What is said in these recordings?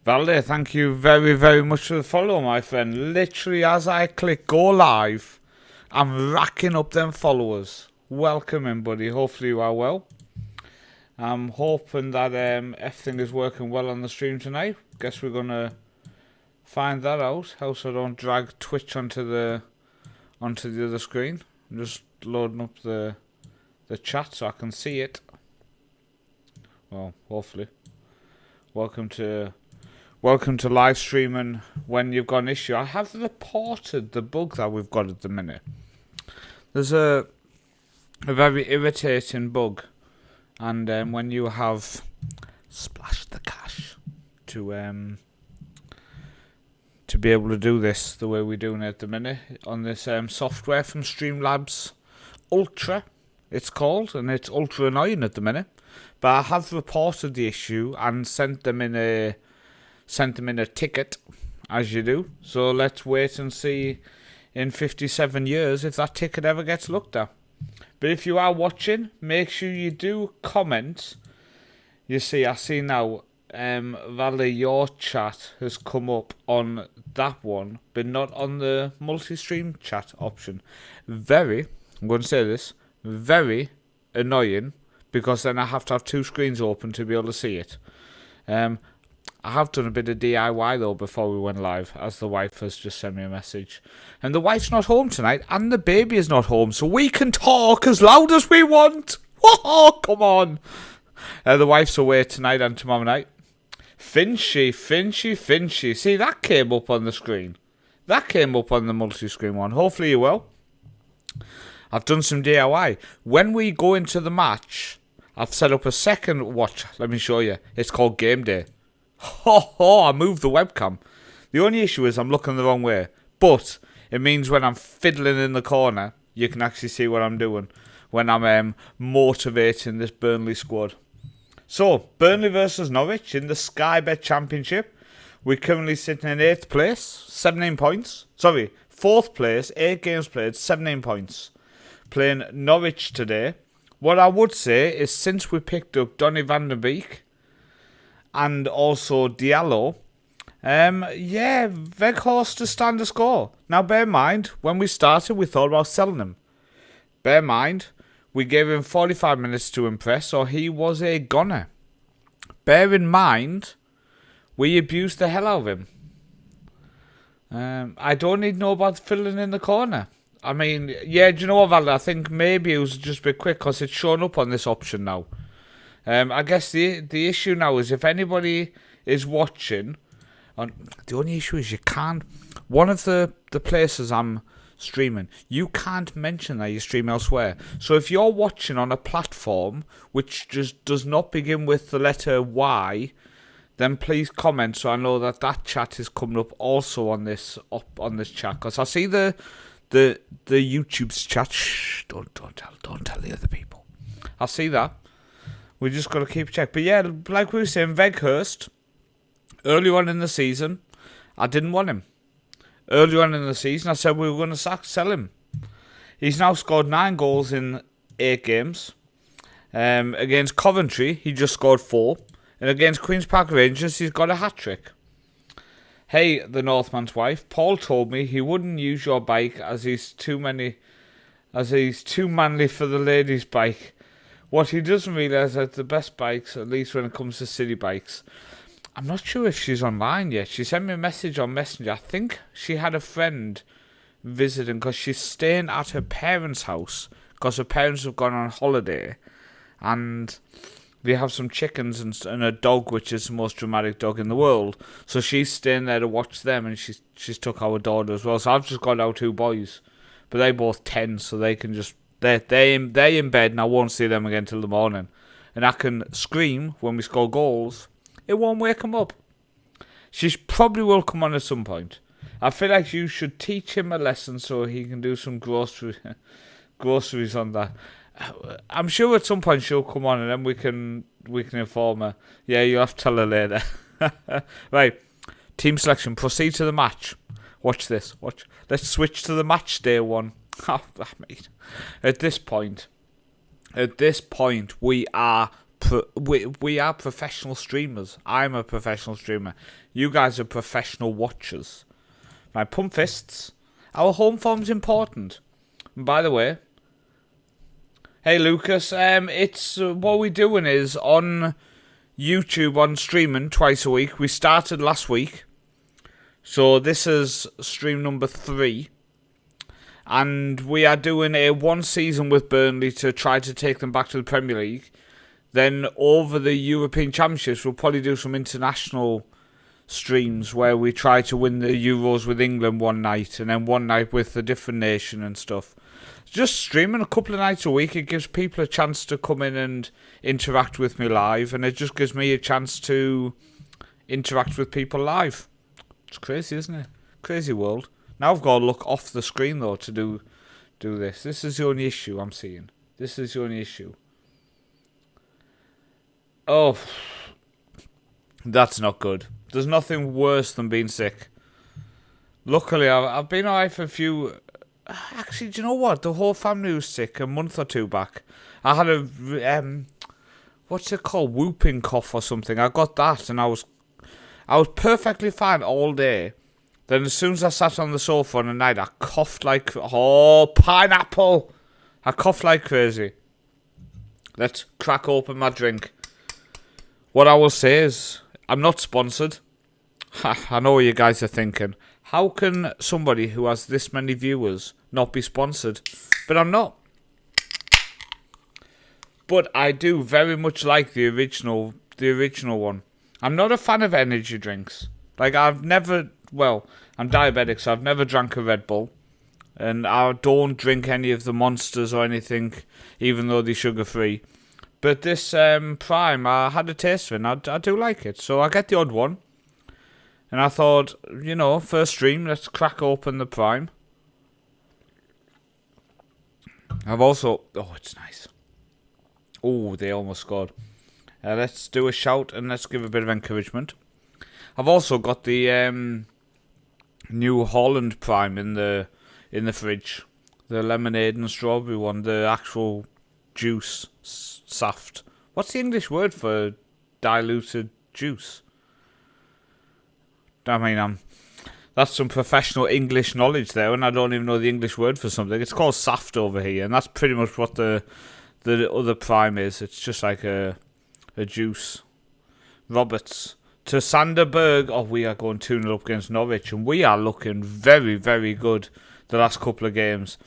Valde, thank you very, very much for the follow, my friend. Literally, as I click go live, I'm racking up them followers. Welcome in, buddy. Hopefully you are well. I'm hoping that everything is working well on the stream tonight. Guess we're going to find that out. How so I don't drag Twitch onto the other screen. I'm just loading up the chat so I can see it. Well, hopefully. Welcome to live streaming when you've got an issue. I have reported the bug that we've got at the minute. There's a very irritating bug, and when you have splashed the cash to be able to do this the way we're doing it at the minute on this software from Streamlabs Ultra, it's called, and it's ultra annoying at the minute. But I have reported the issue and sent them in a ticket, as you do. So let's wait and see in 57 years if that ticket ever gets looked at. But if you are watching, make sure you do comment. You see, I see now, Valley, your chat has come up on that one, but not on the multi-stream chat option. I'm going to say this, very annoying, because then I have to have two screens open to be able to see it. I have done a bit of DIY though before we went live, as the wife has just sent me a message. And the wife's not home tonight, and the baby is not home, so we can talk as loud as we want. Oh, come on. The wife's away tonight and tomorrow night. Finchy. See, that came up on the screen. That came up on the multi-screen one. Hopefully you will. I've done some DIY. When we go into the match, I've set up a second watch. Let me show you. It's called Game Day. I moved the webcam. The only issue is I'm looking the wrong way. But it means when I'm fiddling in the corner, you can actually see what I'm doing when I'm motivating this Burnley squad. So, Burnley versus Norwich in the Sky Bet Championship. We're currently sitting in 8th place, 17 points. Sorry, 4th place, 8 games played, 17 points. Playing Norwich today. What I would say is since we picked up Donny van der Beek and also Diallo, Weghorst to stand a score. Now bear in mind, when we started we thought about selling him. Bear in mind, we gave him 45 minutes to impress, or he was a goner. Bear in mind, we abused the hell out of him. I don't need to know about filling in the corner. I mean, yeah, do you know what, Valda? I think maybe it was just a bit quick because it's shown up on this option now. I guess the issue now is if anybody is watching, the only issue is you can't. One of the places I'm streaming, you can't mention that you stream elsewhere. So if you're watching on a platform which just does not begin with the letter Y, then please comment so I know that chat is coming up also on this chat. Because I see the YouTube's chat. Shh, don't tell the other people. I see that. We just got to keep check. But yeah, like we were saying, Weghorst, early on in the season, I didn't want him. Early on in the season, I said we were going to sell him. He's now scored 9 goals in 8 games. Against Coventry, he just scored 4. And against Queen's Park Rangers, he's got a hat-trick. Hey, the Northman's wife, Paul told me he wouldn't use your bike as he's too manly for the ladies' bike. What he doesn't realise is that the best bikes, at least when it comes to city bikes. I'm not sure if she's online yet. She sent me a message on Messenger. I think she had a friend visiting because she's staying at her parents' house because her parents have gone on holiday and they have some chickens and a dog, which is the most dramatic dog in the world. So she's staying there to watch them, and she's took our daughter as well. So I've just got our 2 boys, but they're both 10, so they can just they're in bed, and I won't see them again till the morning. And I can scream when we score goals. It won't wake him up. She probably will come on at some point. I feel like you should teach him a lesson so he can do some groceries on that. I'm sure at some point she'll come on and then we can inform her. Yeah, you'll have to tell her later. Right, team selection. Proceed to the match. Watch this. Let's switch to the match day one. At this point, we are we are professional streamers. I'm a professional streamer. You guys are professional watchers. My pump fists. Our home form's important. And by the way, hey Lucas, it's what we're doing is on YouTube on streaming twice a week. We started last week, so this is stream number 3. And we are doing a 1 season with Burnley to try to take them back to the Premier League. Then over the European Championships, we'll probably do some international streams where we try to win the Euros with England one night, and then one night with a different nation and stuff. Just streaming a couple of nights a week, it gives people a chance to come in and interact with me live, and it just gives me a chance to interact with people live. It's crazy, isn't it? Crazy world. Now I've got to look off the screen, though, to do this. This is the only issue I'm seeing. This is the only issue. Oh, that's not good. There's nothing worse than being sick. Luckily, I've been alright for a few... Actually, do you know what? The whole family was sick a month or 2 back. I had a... what's it called? Whooping cough or something. I got that, and I was perfectly fine all day. Then as soon as I sat on the sofa on the night, I coughed like... Oh, pineapple! I coughed like crazy. Let's crack open my drink. What I will say is, I'm not sponsored. I know what you guys are thinking. How can somebody who has this many viewers not be sponsored? But I'm not. But I do very much like the original one. I'm not a fan of energy drinks. Like, I've never... Well, I'm diabetic, so I've never drank a Red Bull. And I don't drink any of the Monsters or anything, even though they're sugar-free. But this Prime, I had a taste of it, and I do like it. So I get the odd one. And I thought, you know, first stream, let's crack open the Prime. I've also... Oh, it's nice. Oh, they almost scored. Let's do a shout and let's give a bit of encouragement. I've also got the New Holland Prime in the fridge. The lemonade and strawberry one. The actual juice, saft. What's the English word for diluted juice? I mean, that's some professional English knowledge there, and I don't even know the English word for something. It's called saft over here, and that's pretty much what the other Prime is. It's just like a juice. Roberts. To Sanderberg. Oh, we are going 2-0 up against Norwich, and we are looking very, very good the last couple of games.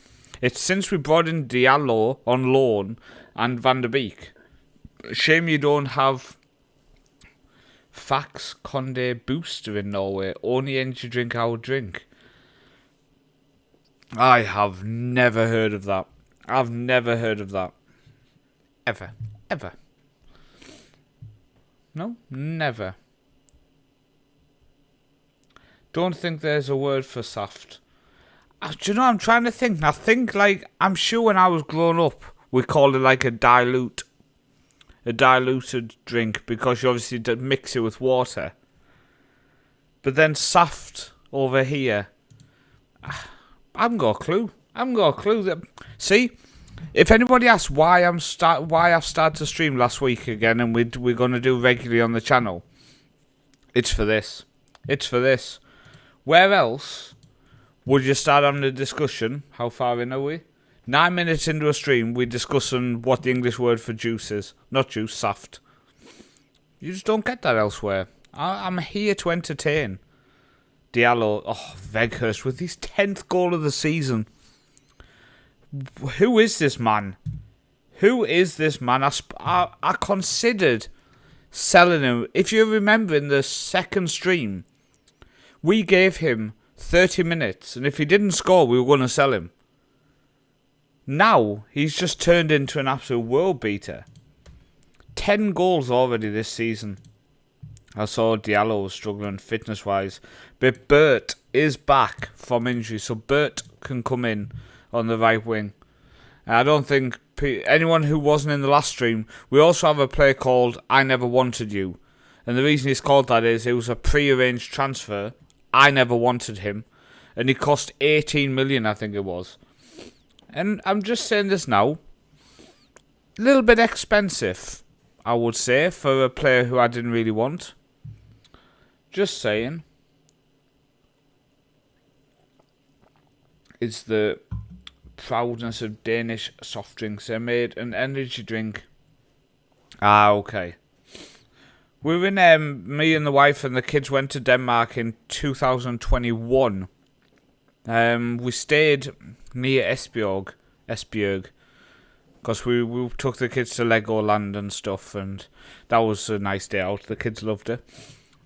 It's since we brought in Diallo on loan and Van der Beek. Shame you don't have Fax Conde Booster in Norway. Only energy drink I would drink. I have never heard of that. I've never heard of that. Ever. Ever. No? Never. Don't think there's a word for saft. Do you know, I'm trying to think. I think, like, I'm sure when I was growing up, we called it like a diluted drink, because you obviously did mix it with water. But then saft over here, I haven't got a clue. See, if anybody asks why I've started to stream last week again, and we're going to do regularly on the channel, it's for this. It's for this. Where else would you start on the discussion? How far in are we? 9 minutes into a stream, we're discussing what the English word for juice is. Not juice, saft. You just don't get that elsewhere. I'm here to entertain. Diallo, Weghorst with his 10th goal of the season. Who is this man? Who is this man? I considered selling him. If you remember in the second stream, we gave him 30 minutes, and if he didn't score, we were going to sell him. Now, he's just turned into an absolute world beater. 10 goals already this season. I saw Diallo was struggling fitness-wise, but Bert is back from injury, so Bert can come in on the right wing. I don't think anyone who wasn't in the last stream, we also have a player called I Never Wanted You. And the reason he's called that is it was a pre-arranged transfer. I never wanted him. And he cost 18 million, I think it was. And I'm just saying this now. A little bit expensive. I would say, for a player who I didn't really want. Just saying. It's the proudness of Danish soft drinks. They made an energy drink. Ah, okay. We were in, me and the wife and the kids went to Denmark in 2021. We stayed near Esbjerg, because we took the kids to Legoland and stuff, and that was a nice day out. The kids loved it.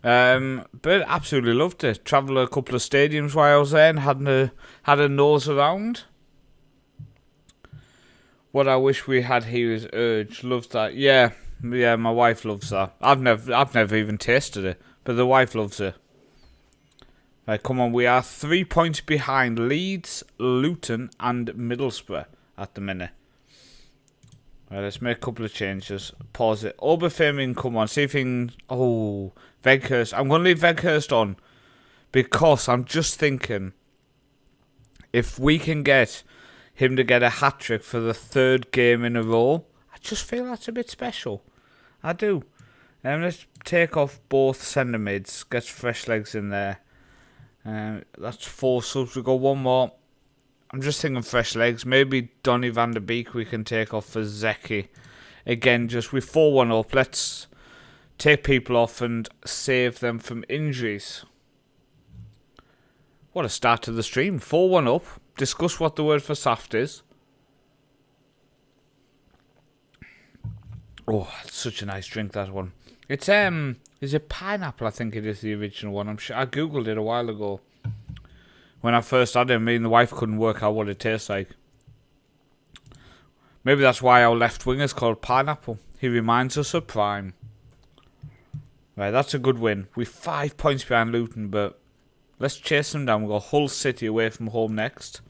But absolutely loved it. Travelled a couple of stadiums while I was there and had a nose around. What I wish we had here is Urge. Loved that. Yeah, my wife loves that. I've never even tasted it, but the wife loves it. Right, come on, we are 3 points behind Leeds, Luton and Middlesbrough at the minute. Right, let's make a couple of changes. Pause it. Oberfaming, come on, see if he can... Oh, Weghorst. I'm going to leave Weghorst on because I'm just thinking if we can get him to get a hat-trick for the 3rd game in a row, I just feel that's a bit special. I do. Let's take off both centre mids, get fresh legs in there. That's 4 subs. We got one more. I'm just thinking fresh legs. Maybe Donny van der Beek we can take off for Zeki. Again, just with 4-1 up. Let's take people off and save them from injuries. What a start to the stream. 4-1 up. Discuss what the word for saft is. Oh, it's such a nice drink, that one. It's is it pineapple? I think it is the original one. I'm sure I googled it a while ago. When I first had it, me and the wife couldn't work out what it tastes like. Maybe that's why our left wing is called Pineapple. He reminds us of Prime. Right, that's a good win. We're 5 points behind Luton, but let's chase them down. We've got Hull City away from home next.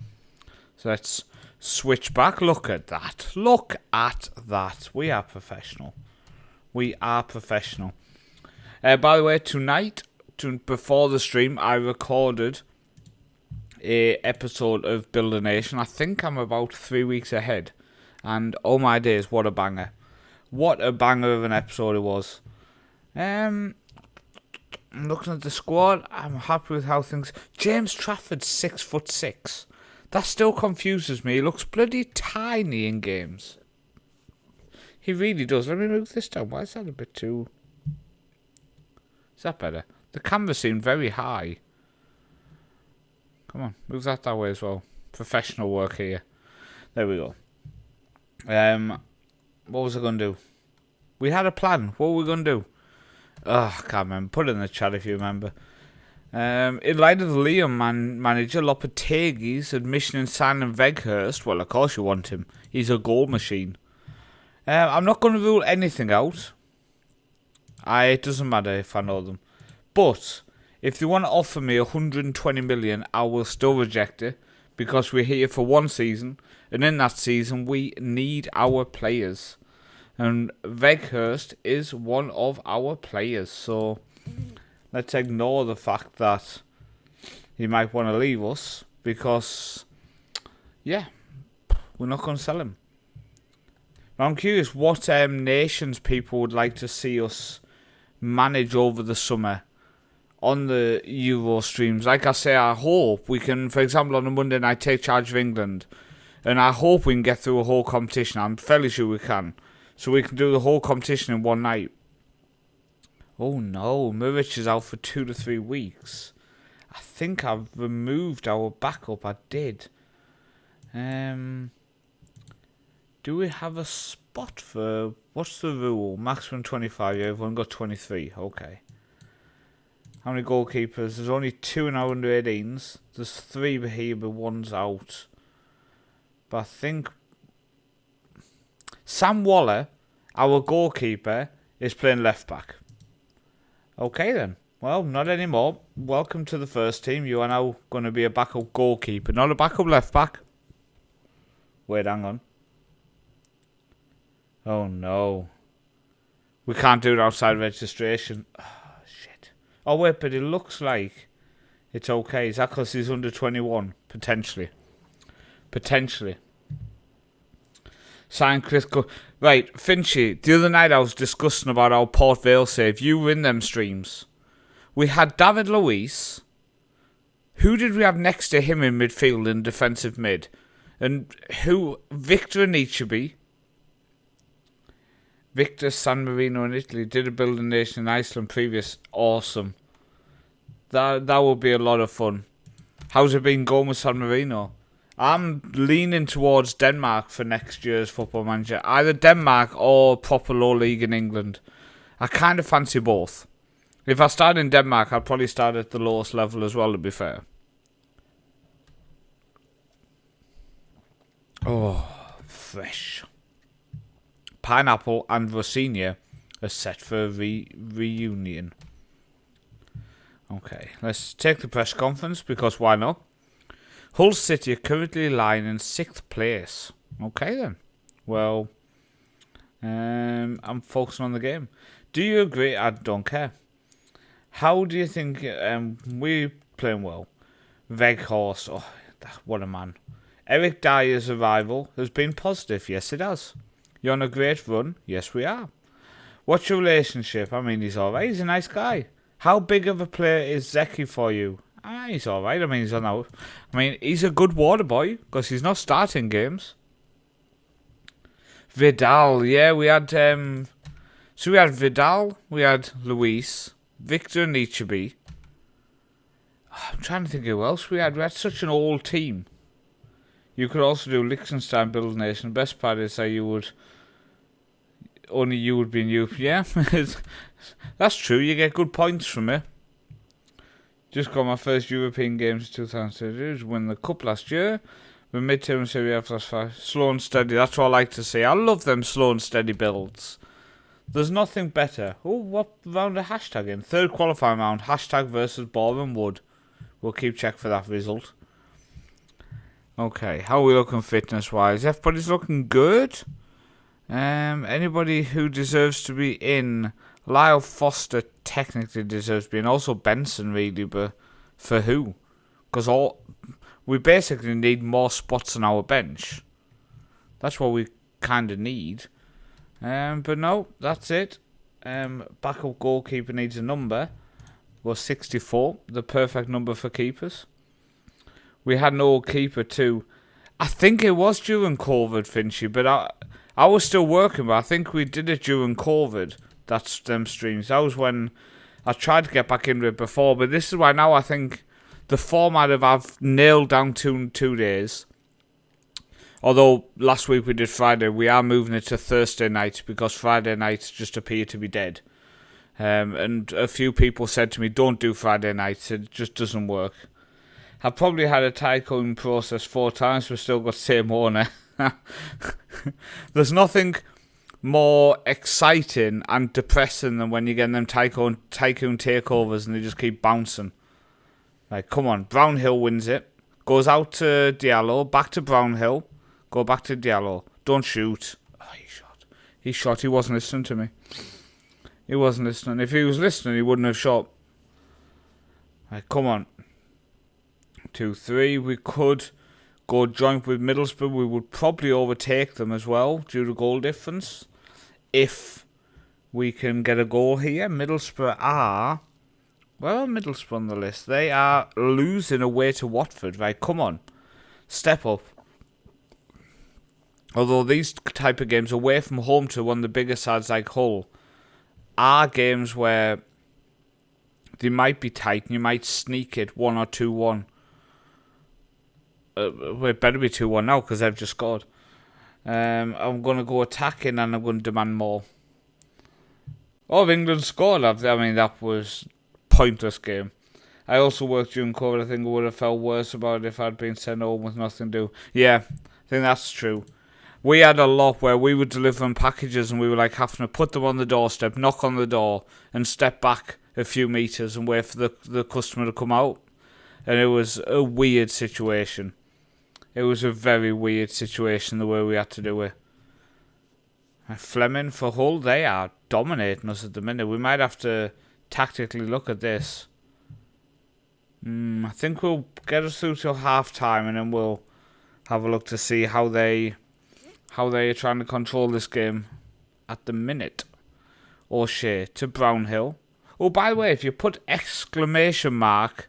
So let's switch back. Look at that. Look at that. We are professional. We are professional. By the way, tonight, before the stream, I recorded a episode of Build a Nation. I think I'm about 3 weeks ahead. And oh my days, what a banger. What a banger of an episode it was. I'm looking at the squad. I'm happy with how things... James Trafford's 6'6". That still confuses me. He looks bloody tiny in games. He really does. Let me move this down. Why is that a bit too... Is that better? The camera seemed very high. Come on, move that way as well. Professional work here. There we go. What was I going to do? We had a plan. What were we going to do? Oh, I can't remember. Put it in the chat if you remember. In light of the Liam manager Lopetegui's admission in signing Weghorst, well, of course you want him. He's a goal machine. I'm not going to rule anything out. It doesn't matter if I know them. But if they want to offer me 120 million, I will still reject it. Because we're here for one season. And in that season, we need our players. And Weghorst is one of our players. So let's ignore the fact that he might want to leave us. Because, yeah, we're not going to sell him. Now, I'm curious what nations people would like to see us manage over the summer on the Euro streams. Like I say, I hope we can, for example, on a Monday night, take charge of England. And I hope we can get through a whole competition. I'm fairly sure we can. So we can do the whole competition in one night. Oh no, Muric is out for 2 to 3 weeks. I think I've removed our backup. I did. Do we have a spot for... What's the rule? Maximum 25. Yeah, we've only got 23. Okay. How many goalkeepers? There's only 2 in our under 18s. There's 3 here, but 1's out. But I think... Sam Waller, our goalkeeper, is playing left back. Okay then. Well, not anymore. Welcome to the first team. You are now going to be a backup goalkeeper, not a backup left back. Wait, hang on. Oh no. We can't do it outside registration. Oh, shit. Oh wait, but it looks like it's okay. Is that because he's under 21? Potentially. Potentially. Sign Chris Right, Finchy, the other night I was discussing about our Port Vale save. You were in them streams. We had David Luiz. Who did we have next to him in midfield and defensive mid? And who? Victor Anichebe. Victor San Marino in Italy. Did a building nation in Iceland previous. Awesome. That would be a lot of fun. How's it been going with San Marino? I'm leaning towards Denmark for next year's Football Manager. Either Denmark or proper low league in England. I kind of fancy both. If I start in Denmark, I'd probably start at the lowest level as well, to be fair. Oh, fresh. Pineapple and Rosinha are set for a reunion. Okay, let's take the press conference, because why not? Hull City are currently lying in 6th place. Okay then. Well, I'm focusing on the game. Do you agree? I don't care. How do you think we're playing well? Veghorst, oh, what a man. Eric Dyer's arrival has been positive. Yes, it has. You're on a great run. Yes, we are. What's your relationship? I mean, he's alright. He's a nice guy. How big of a player is Zeki for you? He's alright. I mean, he's on out. I mean, he's a good water boy because he's not starting games. Vidal, yeah, we had so we had Vidal, we had Luis, Victor Anichebe. I'm trying to think who else we had. We had such an old team. You could also do Liechtenstein Build Nation. Best part is that only you would be in Europe. Yeah, that's true. You get good points from it. Just got my first European games in 2002. Win the cup last year. We're mid-term in Serie A +5. Slow and steady. That's what I like to see. I love them slow and steady builds. There's nothing better. Oh, what round of hashtag in? 3rd qualifying round. Hashtag versus Boreham Wood. We'll keep check for that result. Okay, how are we looking fitness-wise? Everybody's looking good. Anybody who deserves to be in... Lyle Foster technically deserves to be in. Also Benson, really, but for who? Because we basically need more spots on our bench. That's what we kind of need. But no, that's it. Backup goalkeeper needs a number. Was 64, the perfect number for keepers. We had an old keeper too. I think it was during COVID, Finchy, but I was still working, but I think we did it during COVID. That's them streams. That was when I tried to get back into it before, but this is why now I think the format I've nailed down to 2 days. Although last week we did Friday, we are moving it to Thursday night because Friday nights just appear to be dead. And a few people said to me, don't do Friday nights, it just doesn't work. I've probably had a tycoon process 4 times, but still got the same owner. There's nothing more exciting and depressing than when you get them tycoon takeovers and they just keep bouncing. Like, come on, Brownhill wins it. Goes out to Diallo, back to Brownhill. Go back to Diallo. Don't shoot. Oh, he shot. He wasn't listening to me. He wasn't listening. If he was listening, he wouldn't have shot. Like, come on. 2-3. We could go joint with Middlesbrough. We would probably overtake them as well due to goal difference. If we can get a goal here. Middlesbrough are... Well, Middlesbrough on the list. They are losing away to Watford. Right, come on. Step up. Although these type of games away from home to one of the bigger sides like Hull are games where they might be tight and you might sneak it 1 or 2-1. It better be 2-1 now because they've just scored. I'm going to go attacking and I'm going to demand more. Oh, England scored. I mean, that was pointless game. I also worked during COVID. I think I would have felt worse about it if I'd been sent home with nothing to do. Yeah, I think that's true. We had a lot where we were delivering packages and we were like having to put them on the doorstep, knock on the door and step back a few metres and wait for the customer to come out. And it was a weird situation. It was a very weird situation the way we had to do it. Fleming for Hull, they are dominating us at the minute. We might have to tactically look at this. I think we'll get us through till half time and then we'll have a look to see how they how they are trying to control this game at the minute. O'Shea to Brownhill. Oh, by the way, if you put exclamation mark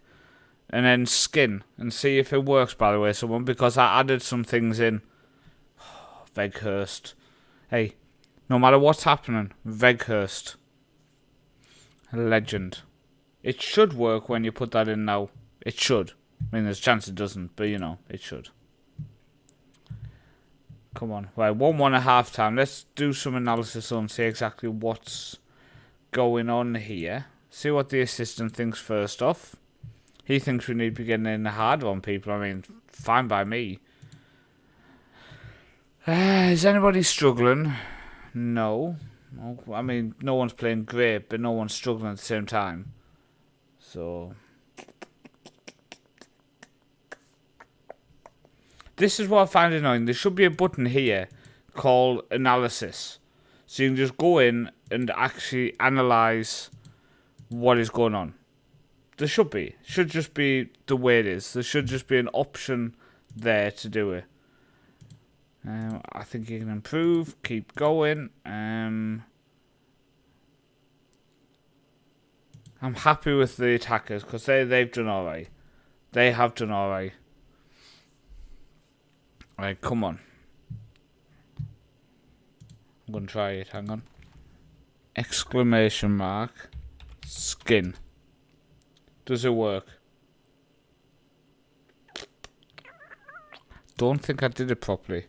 and then skin and see if it works, by the way, someone, because I added some things in. Veghurst. Hey, no matter what's happening, Veghurst. Legend. It should work when you put that in now. It should. I mean, there's a chance it doesn't, but you know, it should. Come on. Right, 1-1 at half time. Let's do some analysis on, see exactly what's going on here. See what the assistant thinks first off. He thinks we need to be getting in hard on people. I mean, fine by me. Is anybody struggling? No. I mean, no one's playing great, but no one's struggling at the same time. So this is what I find annoying. There should be a button here called analysis. So you can just go in and actually analyse what is going on. There should be. It should just be the way it is. There should just be an option there to do it. I think you can improve. Keep going. I'm happy with the attackers because they've done alright. They have done alright. Right, come on. I'm going to try it. Hang on. Exclamation mark. Skin. Does it work? Don't think I did it properly.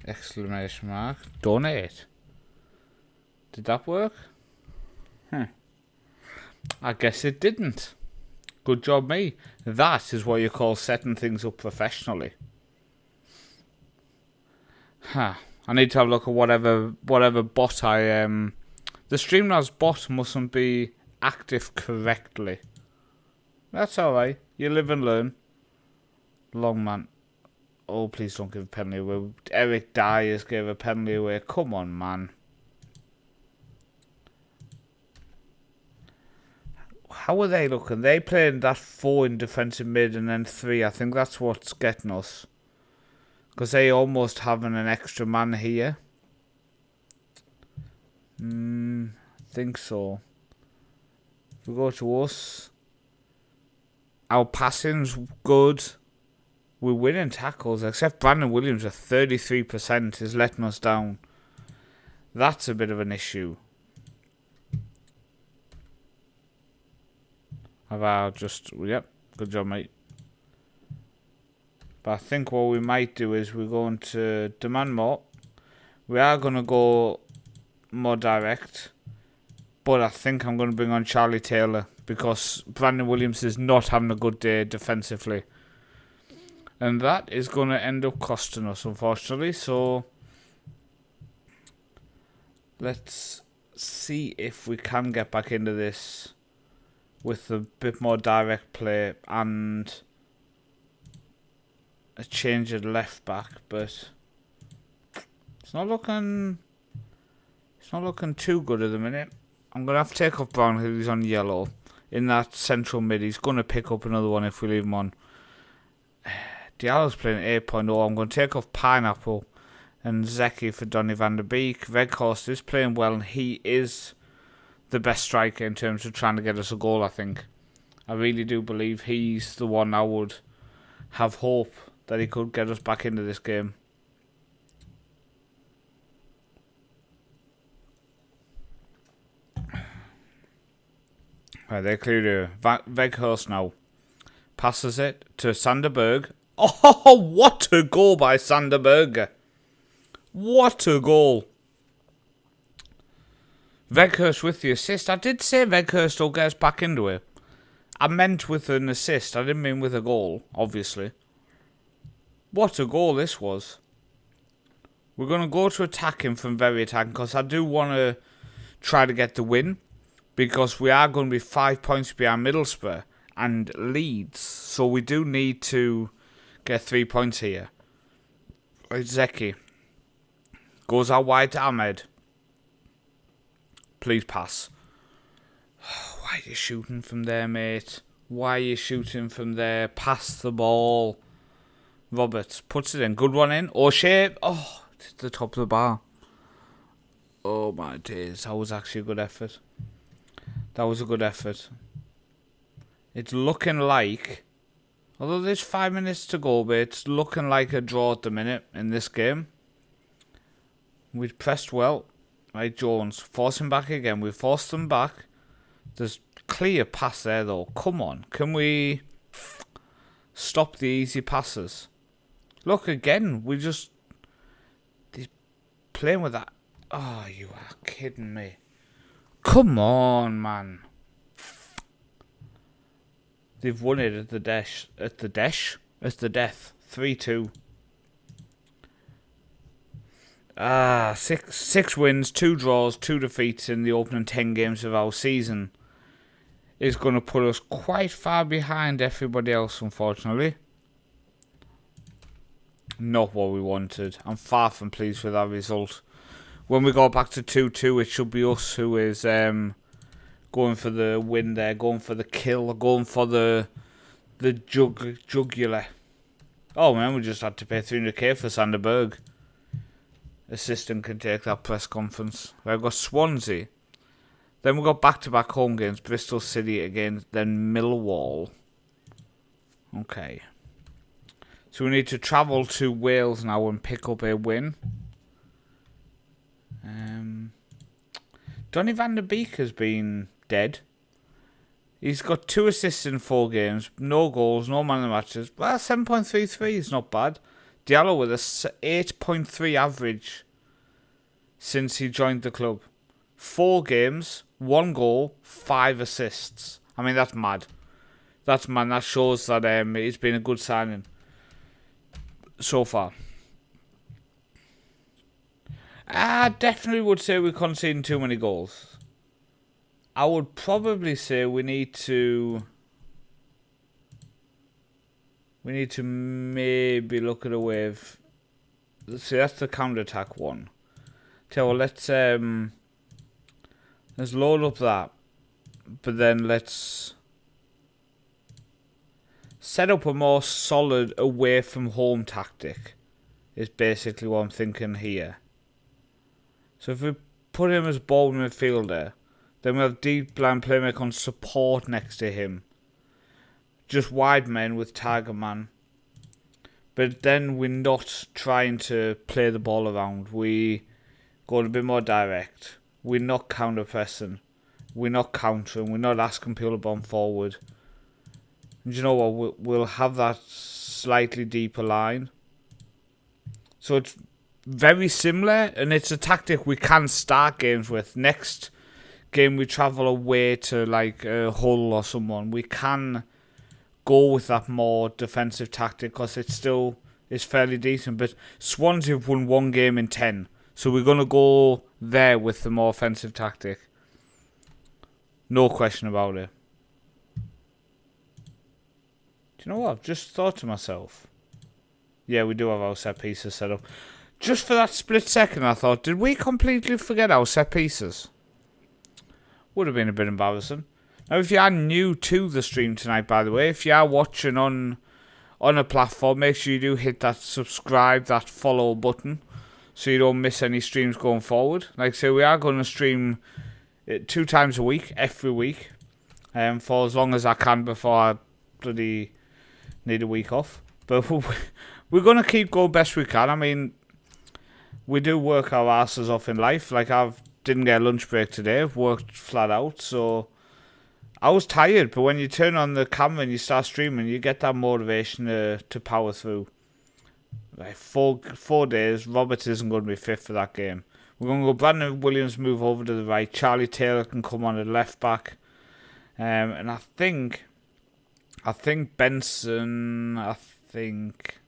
Exclamation mark. Donate. Did that work? I guess it didn't. Good job, me. That is what you call setting things up professionally. I need to have a look at whatever bot I The Streamlabs bot mustn't be active correctly. That's alright. You live and learn. Long man. Oh, please don't give a penalty away. Eric Dyers gave a penalty away. Come on, man. How are they looking? They playing that 4 in defensive mid and then 3. I think that's what's getting us. Because they almost having an extra man here. I think so. If we go to us. Our passing's good. We're winning tackles. Except Brandon Williams at 33% is letting us down. That's a bit of an issue. Yep, good job, mate. But I think what we might do is we're going to demand more. We are going to go more direct. But I think I'm going to bring on Charlie Taylor. Because Brandon Williams is not having a good day defensively. And that is going to end up costing us, unfortunately. So let's see if we can get back into this with a bit more direct play and a change at left back, but it's not looking too good at the minute. I'm gonna have to take off Brownhill. He's on yellow in that central mid. He's gonna pick up another one if we leave him on. Diallo's playing 8.0. I'm gonna take off Pineapple and Zeki for Donny van der Beek. Veghurst is playing well, and he is the best striker in terms of trying to get us a goal, I think. I really do believe he's the one I would have hope that he could get us back into this game. Right, they're clear. Veghurst now passes it to Sanderberg. Oh, what a goal by Sanderberg. What a goal. Veghurst with the assist. I did say Veghurst will get us back into it. I meant with an assist. I didn't mean with a goal, obviously. What a goal this was. We're going to go to attacking from very attacking because I do want to try to get the win. Because we are going to be 5 points behind Middlesbrough and Leeds. So we do need to get 3 points here. Right, Zeki. Goes out wide to Ahmed. Please pass. Why are you shooting from there, mate? Why are you shooting from there? Pass the ball. Roberts puts it in. Good one in. O'Shea. Oh, Hit the top of the bar. Oh my days, that was actually a good effort. That was a good effort. It's looking like, although there's 5 minutes to go, but it's looking like a draw at the minute in this game. We've pressed well. Right, Jones, force him back again. We forced them back. There's clear pass there though. Come on, can we stop the easy passes? Look again, he's playing with that. Oh, you are kidding me. Come on, man. They've won it at the death. 3-2. Six wins, 2 draws, 2 defeats in the opening 10 games of our season is going to put us quite far behind everybody else, unfortunately. Not what we wanted. I'm far from pleased with that result. When we go back to 2-2, it should be us who is going for the win there, going for the kill, going for the jugular. Oh man, we just had to pay 300k for Sander Berg. Assistant can take that press conference. We've got Swansea. Then we've got back-to-back home games. Bristol City again, then Millwall. Okay. So we need to travel to Wales now and pick up a win. Donny van der Beek has been dead. He's got 2 assists in 4 games. No goals, no man of the matches. Well, 7.33 is not bad. Diallo with a 8.3 average since he joined the club. 4 games, 1 goal, 5 assists. I mean, that's mad. That's mad. That shows that it's been a good signing so far. I definitely would say we're conceding too many goals. I would probably say we need to maybe look at a way of. See, that's the counter-attack one. Okay, well, let's load up that, but then let's set up a more solid away from home tactic. Is basically what I'm thinking here. So if we put him as ball midfielder, then we have deep line playmaker on support next to him. Just wide men with target man. But then we're not trying to play the ball around. We go a bit more direct. We're not counter pressing. We're not countering. We're not asking people to bomb forward. And you know what? We'll have that slightly deeper line. So it's very similar, and it's a tactic we can start games with. Next game we travel away to like Hull or someone. We can go with that more defensive tactic because it still is fairly decent. But Swansea have won 1 game in 10, so we're going to go there with the more offensive tactic. No question about it. Do you know what? I've just thought to myself. Yeah, we do have our set pieces set up. Just for that split second, I thought, did we completely forget our set pieces? Would have been a bit embarrassing. Now, if you are new to the stream tonight, by the way, if you are watching on a platform, make sure you do hit that subscribe, that follow button, so you don't miss any streams going forward. Like I say, we are going to stream 2 times a week, every week, for as long as I can before I bloody need a week off. But we're going to keep going best we can. I mean, we do work our asses off in life. Like, didn't get a lunch break today. I've worked flat out, so I was tired. But when you turn on the camera and you start streaming, you get that motivation to power through. Like, 4 days, Roberts isn't going to be fit for that game. We're going to go Brandon Williams move over to the right. Charlie Taylor can come on at left back. And I think Benson, I think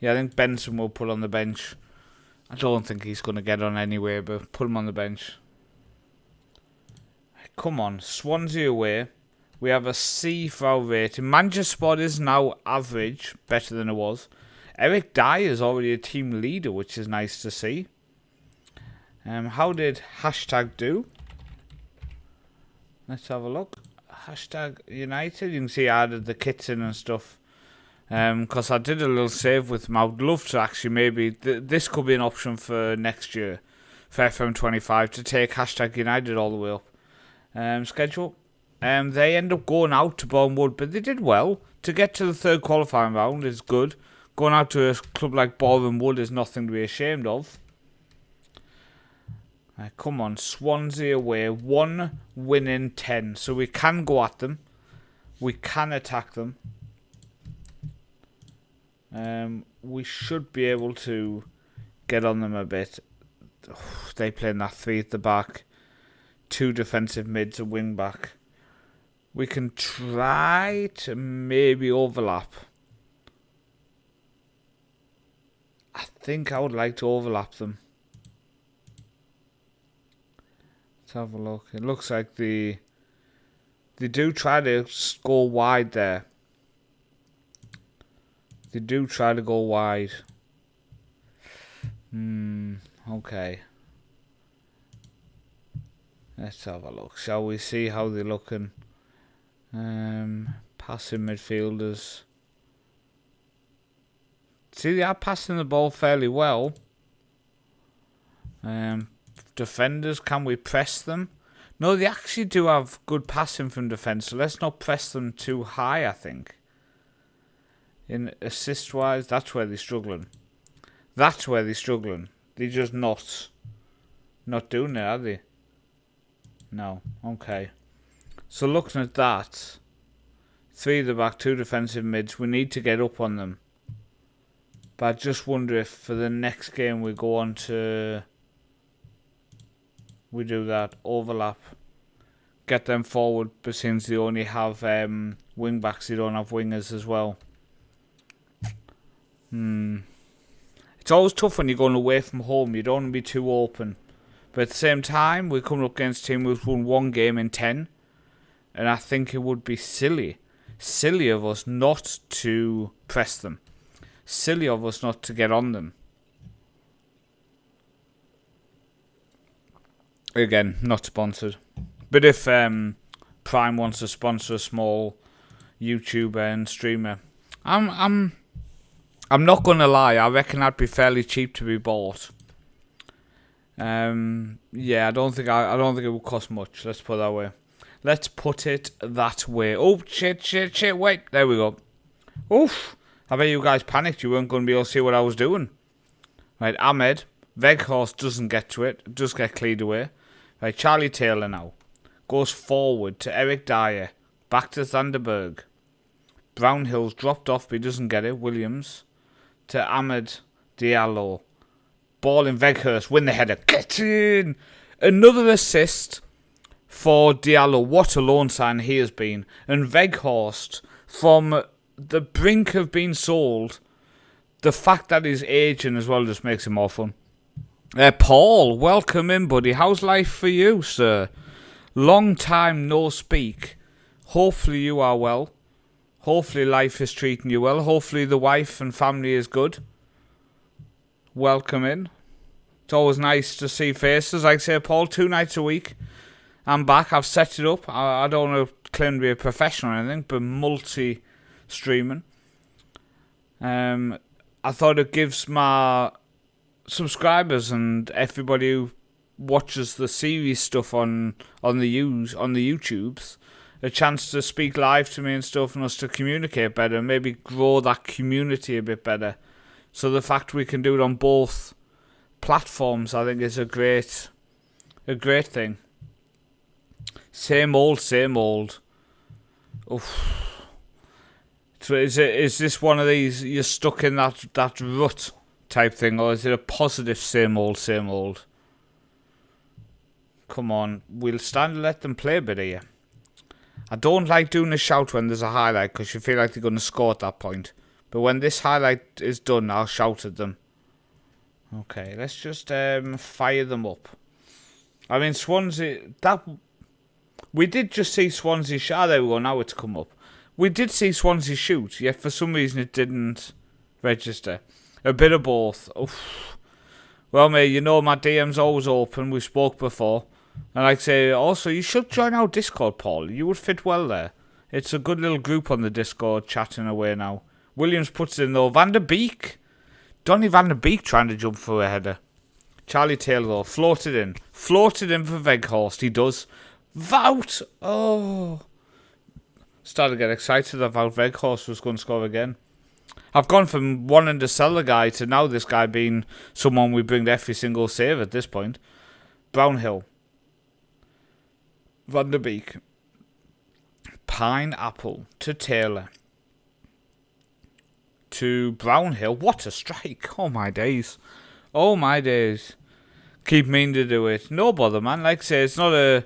Benson will put on the bench. I don't think he's going to get on anyway, but put him on the bench. Come on, Swansea away. We have a C for our rating. Manchester Sport is now average, better than it was. Eric Dyer is already a team leader, which is nice to see. How did hashtag do? Let's have a look. Hashtag United. You can see I added the kits in and stuff Because I did a little save with them. I would love to actually maybe... this could be an option for next year for FM25 to take hashtag United all the way up. Schedule. They end up going out to Bournemouth, but they did well. To get to the third qualifying round is good. Going out to a club like Bournemouth is nothing to be ashamed of. Come on, Swansea away. 1 win in 10. So we can go at them. We can attack them. We should be able to get on them a bit. They playing that 3 at the back. 2 defensive mids, a wing back. We can try to maybe overlap. I think I would like to overlap them. Let's have a look. It looks like they do try to go wide there. They do try to go wide. Okay. Let's have a look. Shall we see how they're looking? Passing midfielders. See, they are passing the ball fairly well. Defenders, can we press them? No, they actually do have good passing from defence, so let's not press them too high, I think. In assist-wise, that's where they're struggling. That's where they're struggling. They're just not doing it, are they? No. Okay. So looking at that, 3 at the back, 2 defensive mids, we need to get up on them. But I just wonder if for the next game we go on to... we do that, overlap. Get them forward, but since they only have wing backs, they don't have wingers as well. It's always tough when you're going away from home. You don't want to be too open. But at the same time, we're coming up against a team who's won 1 game in 10. And I think it would be silly of us not to press them. Silly of us not to get on them. Again, not sponsored. But if Prime wants to sponsor a small YouTuber and streamer, I'm not gonna lie. I reckon I'd be fairly cheap to be bought. Yeah, I don't think it would cost much. Let's put it that way. Let's put it that way. Oh shit! Wait, there we go. Oof! I bet you guys panicked. You weren't going to be able to see what I was doing. Right, Ahmed Weghorst doesn't get to it. Just get cleared away. Right, Charlie Taylor now goes forward to Eric Dyer. Back to Thunderberg. Brownhill's dropped off, but he doesn't get it. Williams to Ahmed Diallo. Ball in Weghorst. Win the header. Get in! Another assist for Diallo. What a loan sign he has been. And Weghorst, from the brink of being sold, the fact that he's aging as well just makes him more fun. Paul, welcome in, buddy. How's life for you, sir? Long time no speak. Hopefully you are well. Hopefully life is treating you well. Hopefully the wife and family is good. Welcome in. It's always nice to see faces. Like I say, Paul, 2 nights a week. I'm back. I've set it up. I don't want to claim to be a professional or anything, but multi-streaming. I thought it gives my subscribers and everybody who watches the series stuff on the YouTubes a chance to speak live to me and stuff, and us to communicate better, and maybe grow that community a bit better. So the fact we can do it on both platforms, I think, is a great thing. Same old. Oof. So is this one of these you're stuck in that rut type thing, or is it a positive same old? Come on, we'll stand and let them play a bit here. I don't like doing a shout when there's a highlight, because you feel like they're going to score at that point. But when this highlight is done, I'll shout at them. Okay, let's just fire them up. I mean, Swansea, we did just see Swansea shoot. Ah, there we go, now it's come up. We did see Swansea shoot, yet for some reason it didn't register. A bit of both. Oof. Well, mate, you know my DM's always open. We spoke before. And like I say, also, you should join our Discord, Paul. You would fit well there. It's a good little group on the Discord, chatting away now. Williams puts it in though. Van der Beek. Donny Van der Beek trying to jump for a header. Charlie Taylor though. Floated in. Floated in for Weghorst. He does. Wout. Oh. Started to get excited that Wout Weghorst was going to score again. I've gone from wanting to sell the guy to now this guy being someone we bring to every single save at this point. Brownhill. Van der Beek. Pineapple to Taylor. To Brownhill. What a strike. Oh my days. Oh my days. Keep meaning to do it. No bother, man. Like I say, it's not a...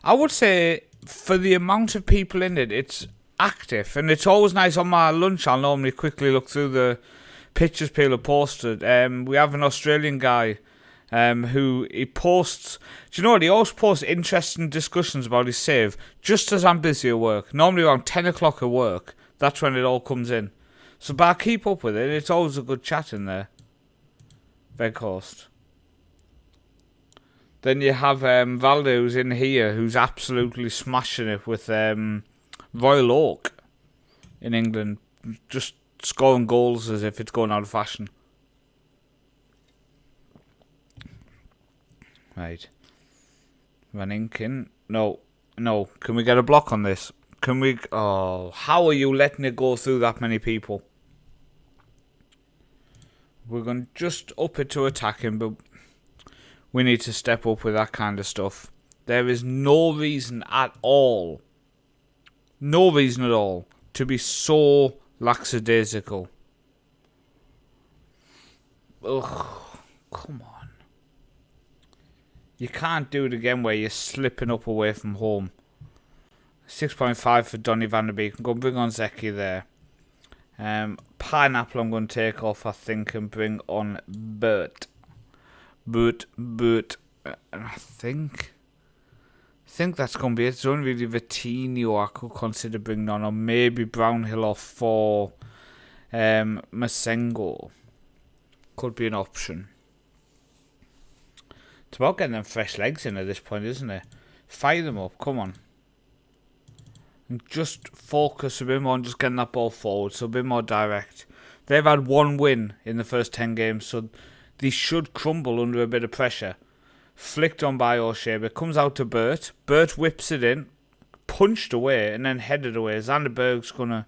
I would say, for the amount of people in it, it's active. And it's always nice on my lunch. I'll normally quickly look through the pictures people have posted. We have an Australian guy who he posts... Do you know what? He always posts interesting discussions about his save just as I'm busy at work. Normally around 10 o'clock at work. That's when it all comes in. So, but I keep up with it. It's always a good chat in there. Weghorst. Then you have Valde, who's in here, who's absolutely smashing it with Royal Oak in England. Just scoring goals as if it's going out of fashion. Right. Van Inken. No. Can we get a block on this? Can we... Oh, how are you letting it go through that many people? We're going to just up it to attacking, but we need to step up with that kind of stuff. There is no reason at all, to be so lackadaisical. Ugh, come on. You can't do it again where you're slipping up away from home. 6.5 for Donny Van der Beek. I'm going to bring on Zeki there. Pineapple I'm going to take off, I think, and bring on Bert. And I think that's going to be it. It's only really Vitinho I could consider bringing on, or maybe Brownhill off for Masengo. Could be an option. It's about getting them fresh legs in at this point, isn't it? Fire them up, come on. And just focus a bit more on just getting that ball forward, so a bit more direct. They've had one win in the first 10 games, so they should crumble under a bit of pressure. Flicked on by O'Shea, but comes out to Bert. Bert whips it in, punched away, and then headed away. Zanderberg's going to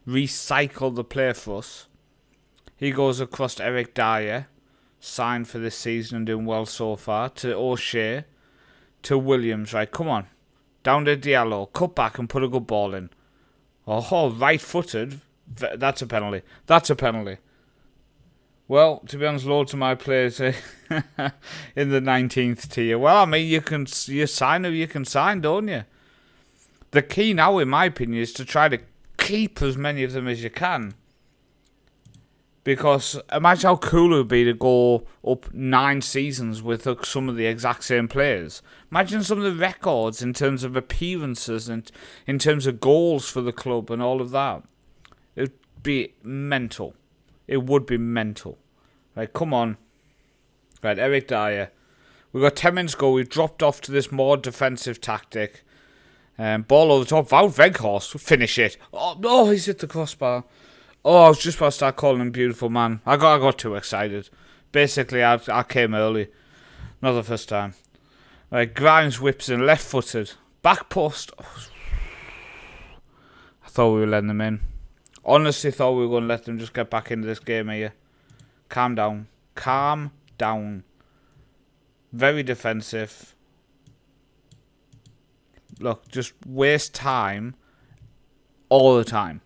recycle the play for us. He goes across to Eric Dyer, signed for this season and doing well so far, to O'Shea, to Williams. Right, come on. Down to Diallo, cut back and put a good ball in. Oh, right-footed. That's a penalty. Well, to be honest, loads of my players in the 19th tier. Well, I mean, you sign who you can sign, don't you? The key now, in my opinion, is to try to keep as many of them as you can. Because imagine how cool it would be to go up 9 seasons with some of the exact same players. Imagine some of the records in terms of appearances and in terms of goals for the club and all of that. It would be mental. It would be mental. Right, come on. Right, Eric Dyer. We've got 10 minutes to go. We've dropped off to this more defensive tactic. Ball over the top. Wout Weghorst. Finish it. Oh, no, he's hit the crossbar. Oh, I was just about to start calling him beautiful man. I got too excited. Basically, I came early. Not the first time. Right, Grimes whips in, left-footed. Back post. Oh, I thought we were letting them in. Honestly thought we were going to let them just get back into this game here. Calm down. Calm down. Very defensive. Look, just waste time all the time.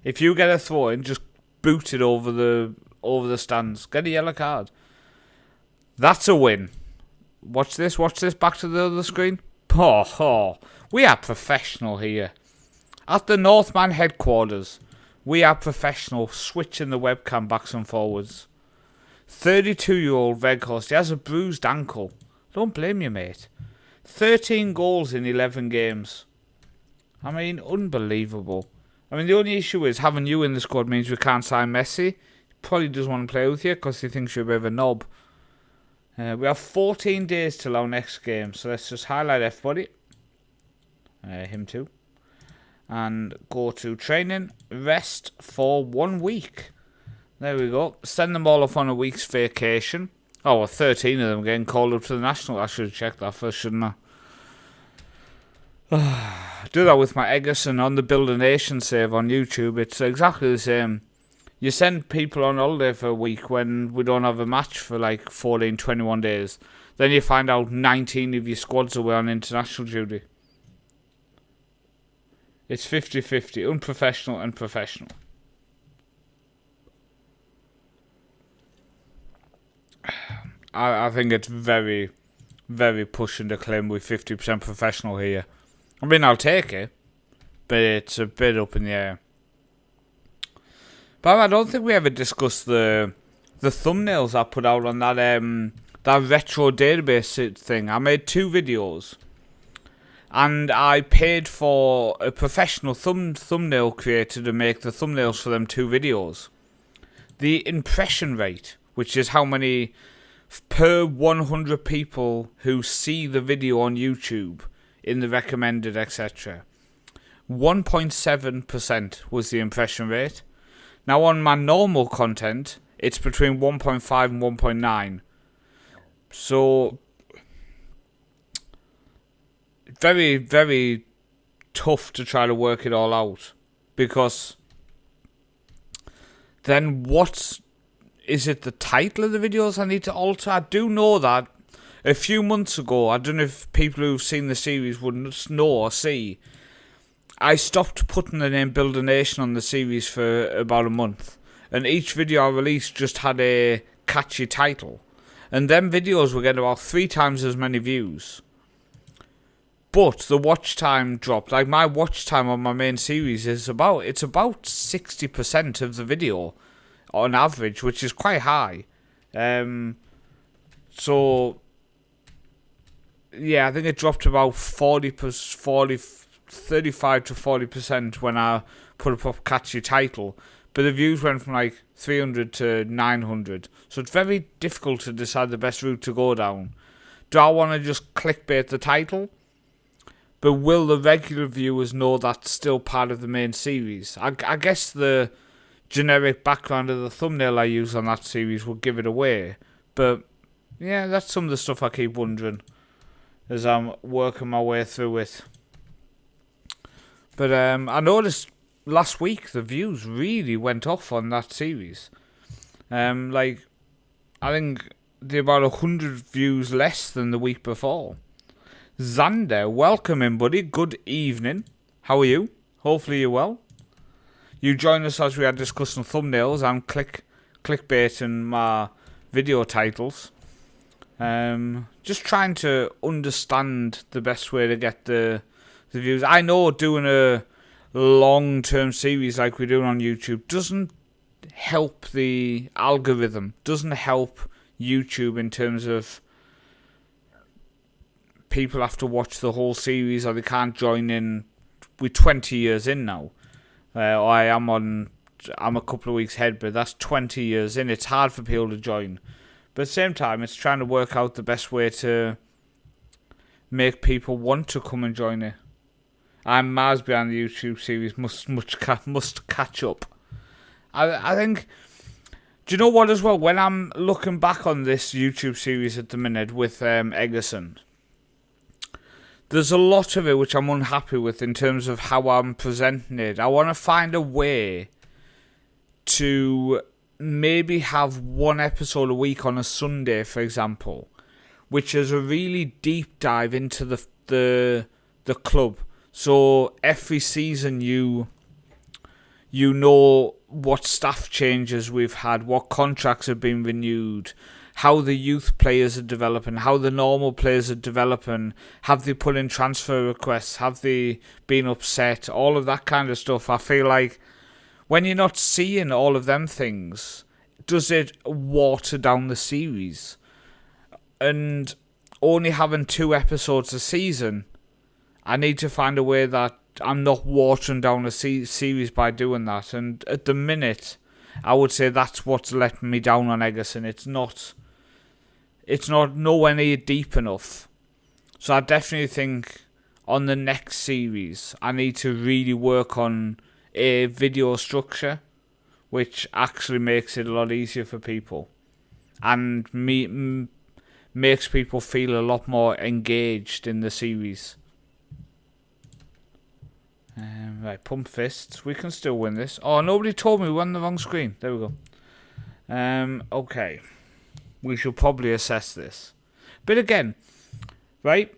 If you get a throw in, just boot it over the stands. Get a yellow card. That's a win. Watch this. Back to the other screen. Oh, we are professional here. At the Northman headquarters, we are professional, switching the webcam backs and forwards. 32-year-old Weghorst, he has a bruised ankle. Don't blame you, mate. 13 goals in 11 games. I mean, unbelievable. I mean, the only issue is having you in the squad means we can't sign Messi. He probably doesn't want to play with you because he thinks you're a bit of a knob. We have 14 days till our next game, so let's just highlight everybody. Him too. and go to training, rest for 1 week. There we go. Send them all off on a week's vacation. Oh, well, 13 of them getting called up to the national. I should have checked that first, shouldn't I? Do that with my Eggerson on the Build a Nation save on YouTube. It's exactly the same. You send people on holiday for a week when we don't have a match for like 14, 21 days. Then you find out 19 of your squad's away on international duty. It's 50-50, unprofessional and professional. I think it's very, very pushing the claim with 50% professional here. I mean, I'll take it, but it's a bit up in the air. But I don't think we ever discussed the thumbnails I put out on that retro database thing. I made 2 videos, and I paid for a professional thumbnail creator to make the thumbnails for them 2 videos. The impression rate, which is how many per 100 people who see the video on YouTube in the recommended, etc. 1.7% was the impression rate. Now on my normal content, it's between 1.5 and 1.9. So, very, very tough to try to work it all out. Because then is it the title of the videos I need to alter? I do know that a few months ago, I don't know if people who've seen the series would know or see, I stopped putting the name Build a Nation on the series for about a month. And each video I released just had a catchy title. And them videos were getting about 3 times as many views. But the watch time dropped. Like my watch time on my main series is about 60% of the video on average, which is quite high. So yeah, I think it dropped about 35 to 40% when I put up a catchy title. But the views went from like 300 to 900. So it's very difficult to decide the best route to go down. Do I want to just clickbait the title? But will the regular viewers know that's still part of the main series? I guess the generic background of the thumbnail I use on that series would give it away. But yeah, that's some of the stuff I keep wondering as I'm working my way through it. But I noticed last week the views really went off on that series. I think they're about 100 views less than the week before. Xander, welcome in, buddy. Good evening. How are you? Hopefully you're well. You join us as we are discussing thumbnails and clickbaiting my video titles. Just trying to understand the best way to get the views. I know doing a long-term series like we're doing on YouTube doesn't help the algorithm, doesn't help YouTube in terms of people have to watch the whole series or they can't join in. We're 20 years in now. I'm a couple of weeks ahead, but that's 20 years in. It's hard for people to join. But at the same time, it's trying to work out the best way to make people want to come and join it. I'm Mars behind the YouTube series must catch up. I think. Do you know what as well? When I'm looking back on this YouTube series at the minute with Eggerson, there's a lot of it which I'm unhappy with in terms of how I'm presenting it. I want to find a way to maybe have one episode a week on a Sunday, for example, which is a really deep dive into the club. So every season you know what staff changes we've had, what contracts have been renewed, how the youth players are developing, how the normal players are developing, have they put in transfer requests, have they been upset, all of that kind of stuff. I feel like when you're not seeing all of them things, does it water down the series? And only having 2 episodes a season, I need to find a way that I'm not watering down a series by doing that. And at the minute, I would say that's what's letting me down on Eggerson. It's not nowhere near deep enough. So I definitely think on the next series, I need to really work on a video structure, which actually makes it a lot easier for people, and makes people feel a lot more engaged in the series. Right, pump fists. We can still win this. Oh, nobody told me we were on the wrong screen. There we go. Okay. We should probably assess this. But again, right,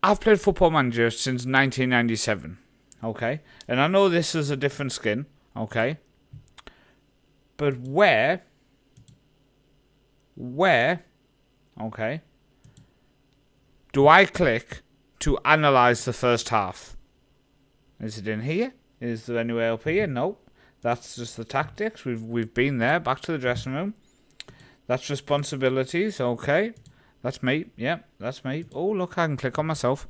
I've played Football Manager since 1997. Okay? And I know this is a different skin. Okay? But where, okay, do I click to analyze the first half? Is it in here? Is there anywhere up here? Nope. That's just the tactics. We've been there. Back to the dressing room. That's responsibilities. Okay. That's me. Yeah, that's me. Oh, look, I can click on myself.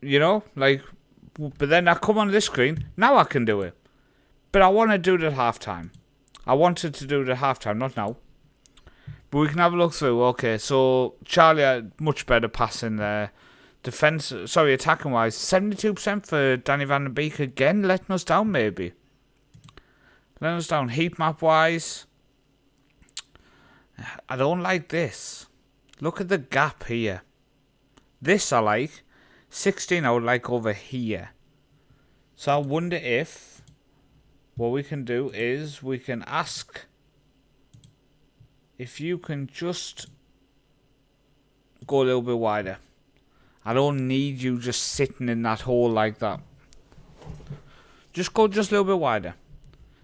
You know, like, but then I come on this screen. Now I can do it. But I want to do it at halftime. I wanted to do it at halftime, not now. But we can have a look through. Okay, so Charlie had much better passing there. Attacking wise, 72% for Danny Van den Beek again, letting us down maybe. Letting us down heat map wise. I don't like this. Look at the gap here. This I like. 16 I would like over here. So I wonder if what we can do is we can ask if you can just go a little bit wider. I don't need you just sitting in that hole like that. Just go just a little bit wider.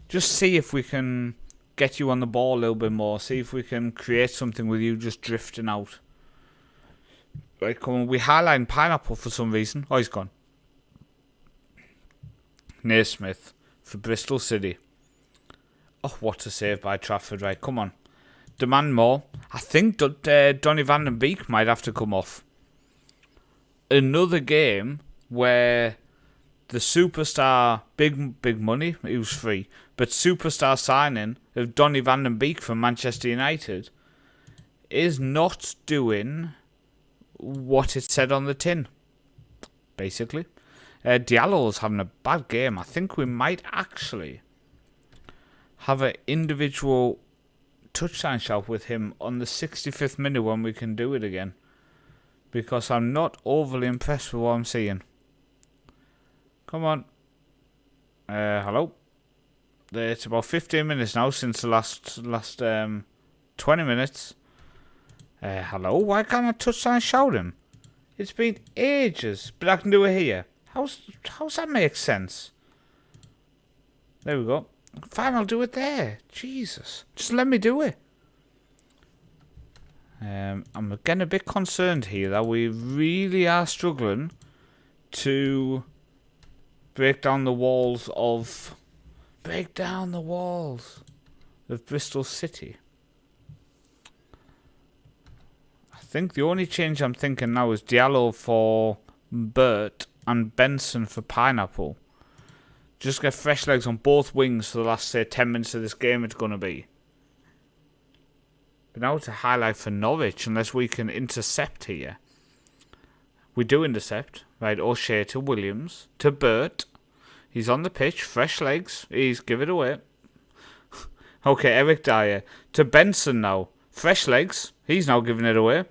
Just see if we can get you on the ball a little bit more. See if we can create something with you just drifting out. Right, come on. We highlighting Pineapple for some reason. Oh, he's gone. Naismith for Bristol City. Oh, what a save by Trafford. Right, come on. Demand more. I think Donny Van den Beek might have to come off. Another game where the superstar, big money, he was free, but superstar signing of Donny Van den Beek from Manchester United is not doing what it said on the tin, basically. Diallo's having a bad game. I think we might actually have an individual touchdown shout with him on the 65th minute when we can do it again. Because I'm not overly impressed with what I'm seeing. Come on. Hello. It's about 15 minutes now since the last 20 minutes. Hello. Why can't I touchdown shout him? It's been ages, but I can do it here. How's that make sense? There we go. Fine, I'll do it there. Jesus. Just let me do it. I'm getting a bit concerned here that we really are struggling to break down the walls of Bristol City. I think the only change I'm thinking now is Diallo for Burt and Benson for Pineapple. Just get fresh legs on both wings for the last, say, 10 minutes of this game it's going to be. But now to highlight for Norwich, unless we can intercept here. We do intercept. Right, O'Shea to Williams. To Burt. He's on the pitch. Fresh legs. He's give it away. Okay, Eric Dyer. To Benson now. Fresh legs. He's now giving it away.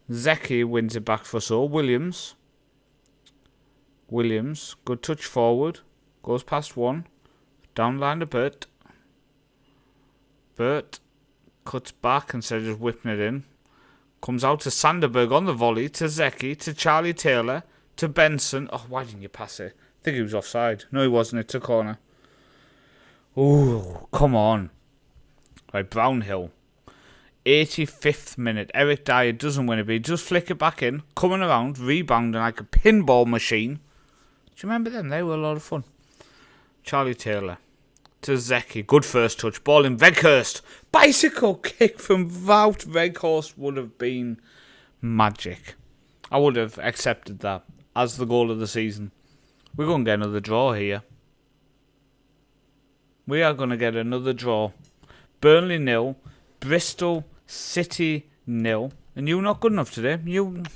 Zeki wins it back for so. Williams. Good touch forward. Goes past one. Down line to Burt. Cuts back instead of just whipping it in. Comes out to Sanderberg on the volley. To Zeki. To Charlie Taylor. To Benson. Oh, why didn't you pass it? I think he was offside. No, he wasn't. It's a corner. Ooh, come on. Right, Brownhill. 85th minute. Eric Dyer doesn't win it, but he does flick it back in. Coming around, rebounding like a pinball machine. Do you remember them? They were a lot of fun. Charlie Taylor. To Zeki. Good first touch. Ball in Weghorst. Bicycle kick from Wout Weghorst would have been magic. I would have accepted that as the goal of the season. We're going to get another draw here. We are going to get another draw. Burnley 0. Bristol City 0. And you're not good enough today.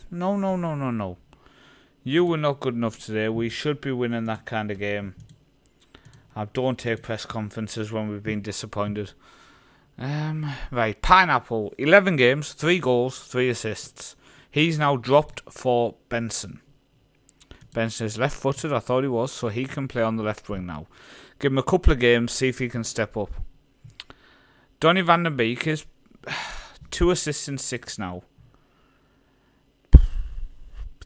No. You were not good enough today. We should be winning that kind of game. I don't take press conferences when we've been disappointed. Right, Pineapple. 11 games, 3 goals, 3 assists. He's now dropped for Benson. Benson is left-footed, I thought he was, so he can play on the left wing now. Give him a couple of games, see if he can step up. Donny van der Beek is 2 assists in 6 now. But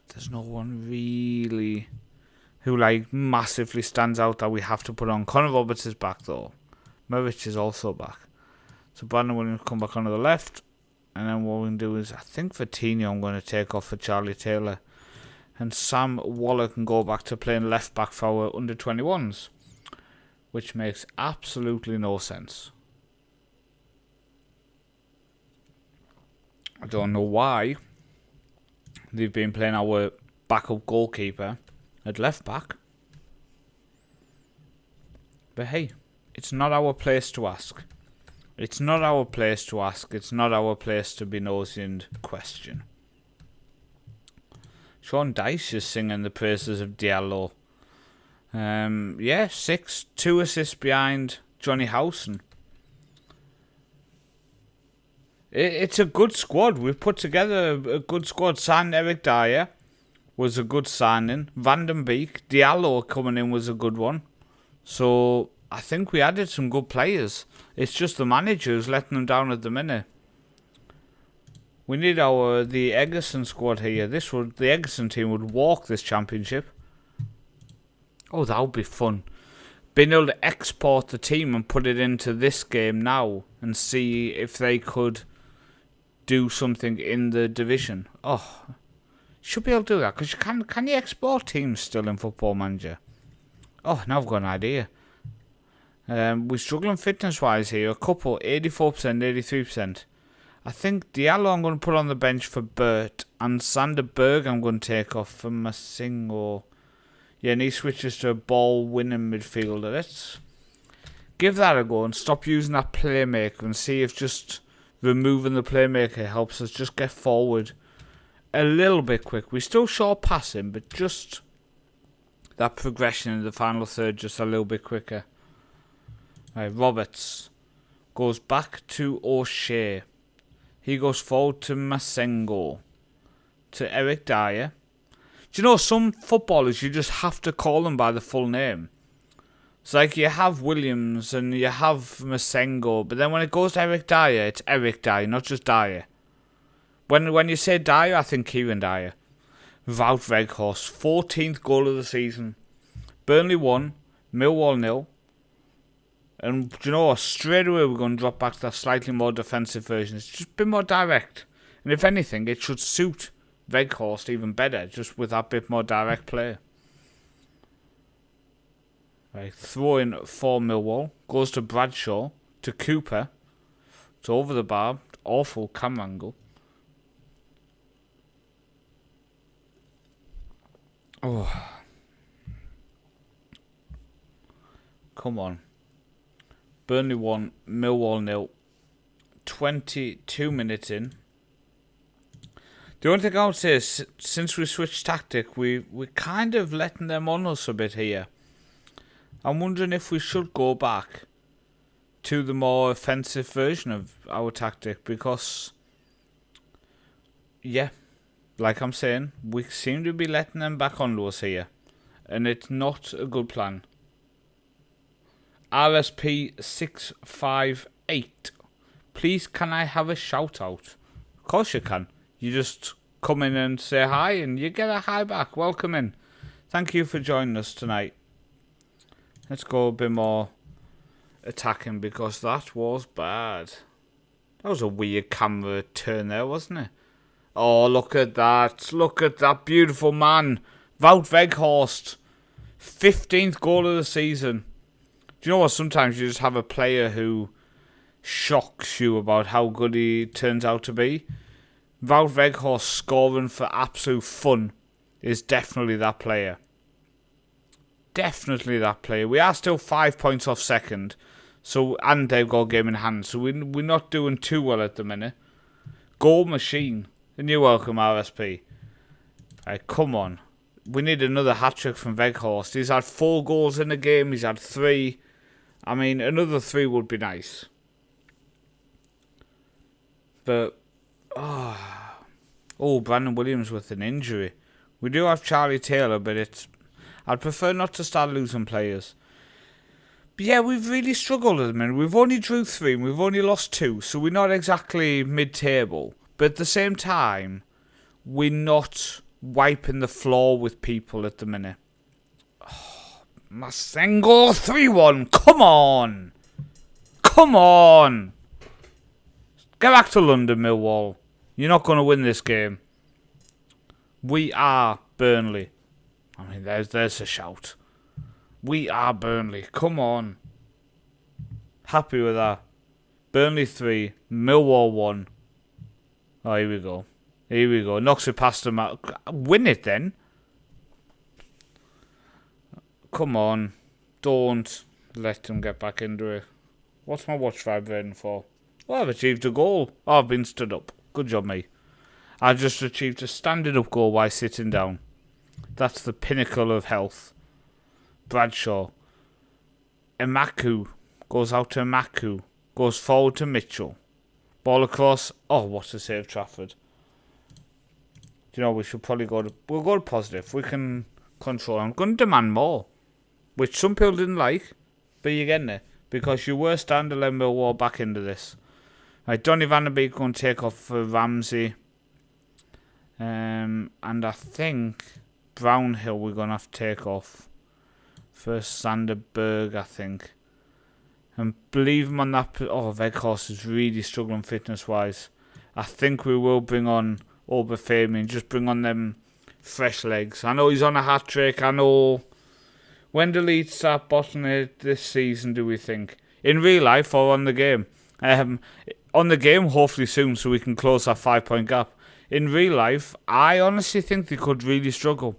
there's no one really who massively stands out that we have to put on. Connor Roberts is back though. Merich is also back. So Brandon Williams come back onto the left. And then what we can do is, I think for Tino I'm going to take off for Charlie Taylor. And Sam Waller can go back to playing left back for our under 21s. Which makes absolutely no sense. I don't know why they've been playing our backup goalkeeper at left back. But hey, it's not our place to ask. It's not our place to ask. It's not our place to be nosy and question. Sean Dyche is singing the praises of Diallo. 2 assists behind Johnny Howson. It's a good squad. We've put together a good squad. Signed Eric Dyer was a good signing. Van den Beek, Diallo coming in was a good one. So I think we added some good players. It's just the manager who's letting them down at the minute. We need the Egerson squad here. The Egerson team would walk this championship. Oh, that would be fun. Being able to export the team and put it into this game now and see if they could do something in the division. Oh, should be able to do that because can you export teams still in Football Manager? Oh, now I've got an idea. We're struggling fitness-wise here. A couple, 84%, 83%. I think Diallo I'm going to put on the bench for Bert. And Sander Berg I'm going to take off for Masingo. Yeah, and he switches to a ball-winning midfielder. Let's give that a go and stop using that playmaker and see if just removing the playmaker helps us just get forward a little bit quick. We still short passing, but just that progression in the final third just a little bit quicker. Right, Roberts goes back to O'Shea. He goes forward to Masengo. To Eric Dyer. Do you know, some footballers, you just have to call them by the full name. It's like you have Williams and you have Masengo, but then when it goes to Eric Dyer, it's Eric Dyer, not just Dyer. When you say Dyer, I think Kieran Dyer. Wout Weghorst, 14th goal of the season. Burnley 1, Millwall 0. And do you know what? Straight away we're going to drop back to that slightly more defensive version. It's just a bit more direct. And if anything, it should suit Weghorst even better, just with that bit more direct play. Right, throw in for Millwall. Goes to Bradshaw. To Cooper. It's over the bar. Awful camera angle. Oh. Come on. Burnley 1, Millwall 0. 22 minutes in. The only thing I would say is, since we switched tactic, we're kind of letting them on us a bit here. I'm wondering if we should go back to the more offensive version of our tactic, because, yeah, like I'm saying, we seem to be letting them back onto us here, and it's not a good plan. RSP 658. Please, can I have a shout out? Of course you can. You just come in and say hi and you get a hi back. Welcome in. Thank you for joining us tonight. Let's go a bit more attacking because that was bad. That was a weird camera turn there, wasn't it? Oh, look at that. Look at that beautiful man. Wout Weghorst. 15th goal of the season. Do you know what? Sometimes you just have a player who shocks you about how good he turns out to be. Wout Weghorst scoring for absolute fun is definitely that player. Definitely that player. We are still 5 points off second. And they've got a game in hand. So we're not doing too well at the minute. Goal machine. And you're welcome, RSP. Right, come on. we need another hat-trick from Weghorst. He's had 4 goals in the game. He's had 3. I mean, another 3 would be nice. But, Brandon Williams with an injury. We do have Charlie Taylor, but I'd prefer not to start losing players. But yeah, we've really struggled at the minute. We've only drew 3 and we've only lost 2, so we're not exactly mid-table. But at the same time, we're not wiping the floor with people at the minute. Masengo 3-1. Come on. Come on. Get back to London, Millwall. You're not going to win this game. We are Burnley. I mean, there's a shout. We are Burnley. Come on. Happy with that. Burnley 3, Millwall 1. Oh, here we go. Here we go. Knocks it past them out. Win it then. Come on. Don't let them get back into it. What's my watch vibrating for? Well, I've achieved a goal. Oh, I've been stood up. Good job, me. I just achieved a standing up goal while sitting down. That's the pinnacle of health. Bradshaw. Emaku. Goes out to Emaku. Goes forward to Mitchell. Ball across. Oh, what a save, Trafford. Do you know, we should probably we'll go to positive. We can control. I'm going to demand more. Which some people didn't like. But you're getting it. Because you were starting to let Millwall back into this. Right, Donny van der Beek going to take off for Ramsey. And I think Brownhill we're going to have to take off. For Sander Berg, I think. And believe him on that. Oh, Weghorst is really struggling fitness-wise. I think we will bring on Obafemi and just bring on them fresh legs. I know he's on a hat-trick. I know. When do Leeds start bottoming it this season, do we think? In real life or on the game? On the game, hopefully soon, so we can close that 5-point gap. In real life, I honestly think they could really struggle.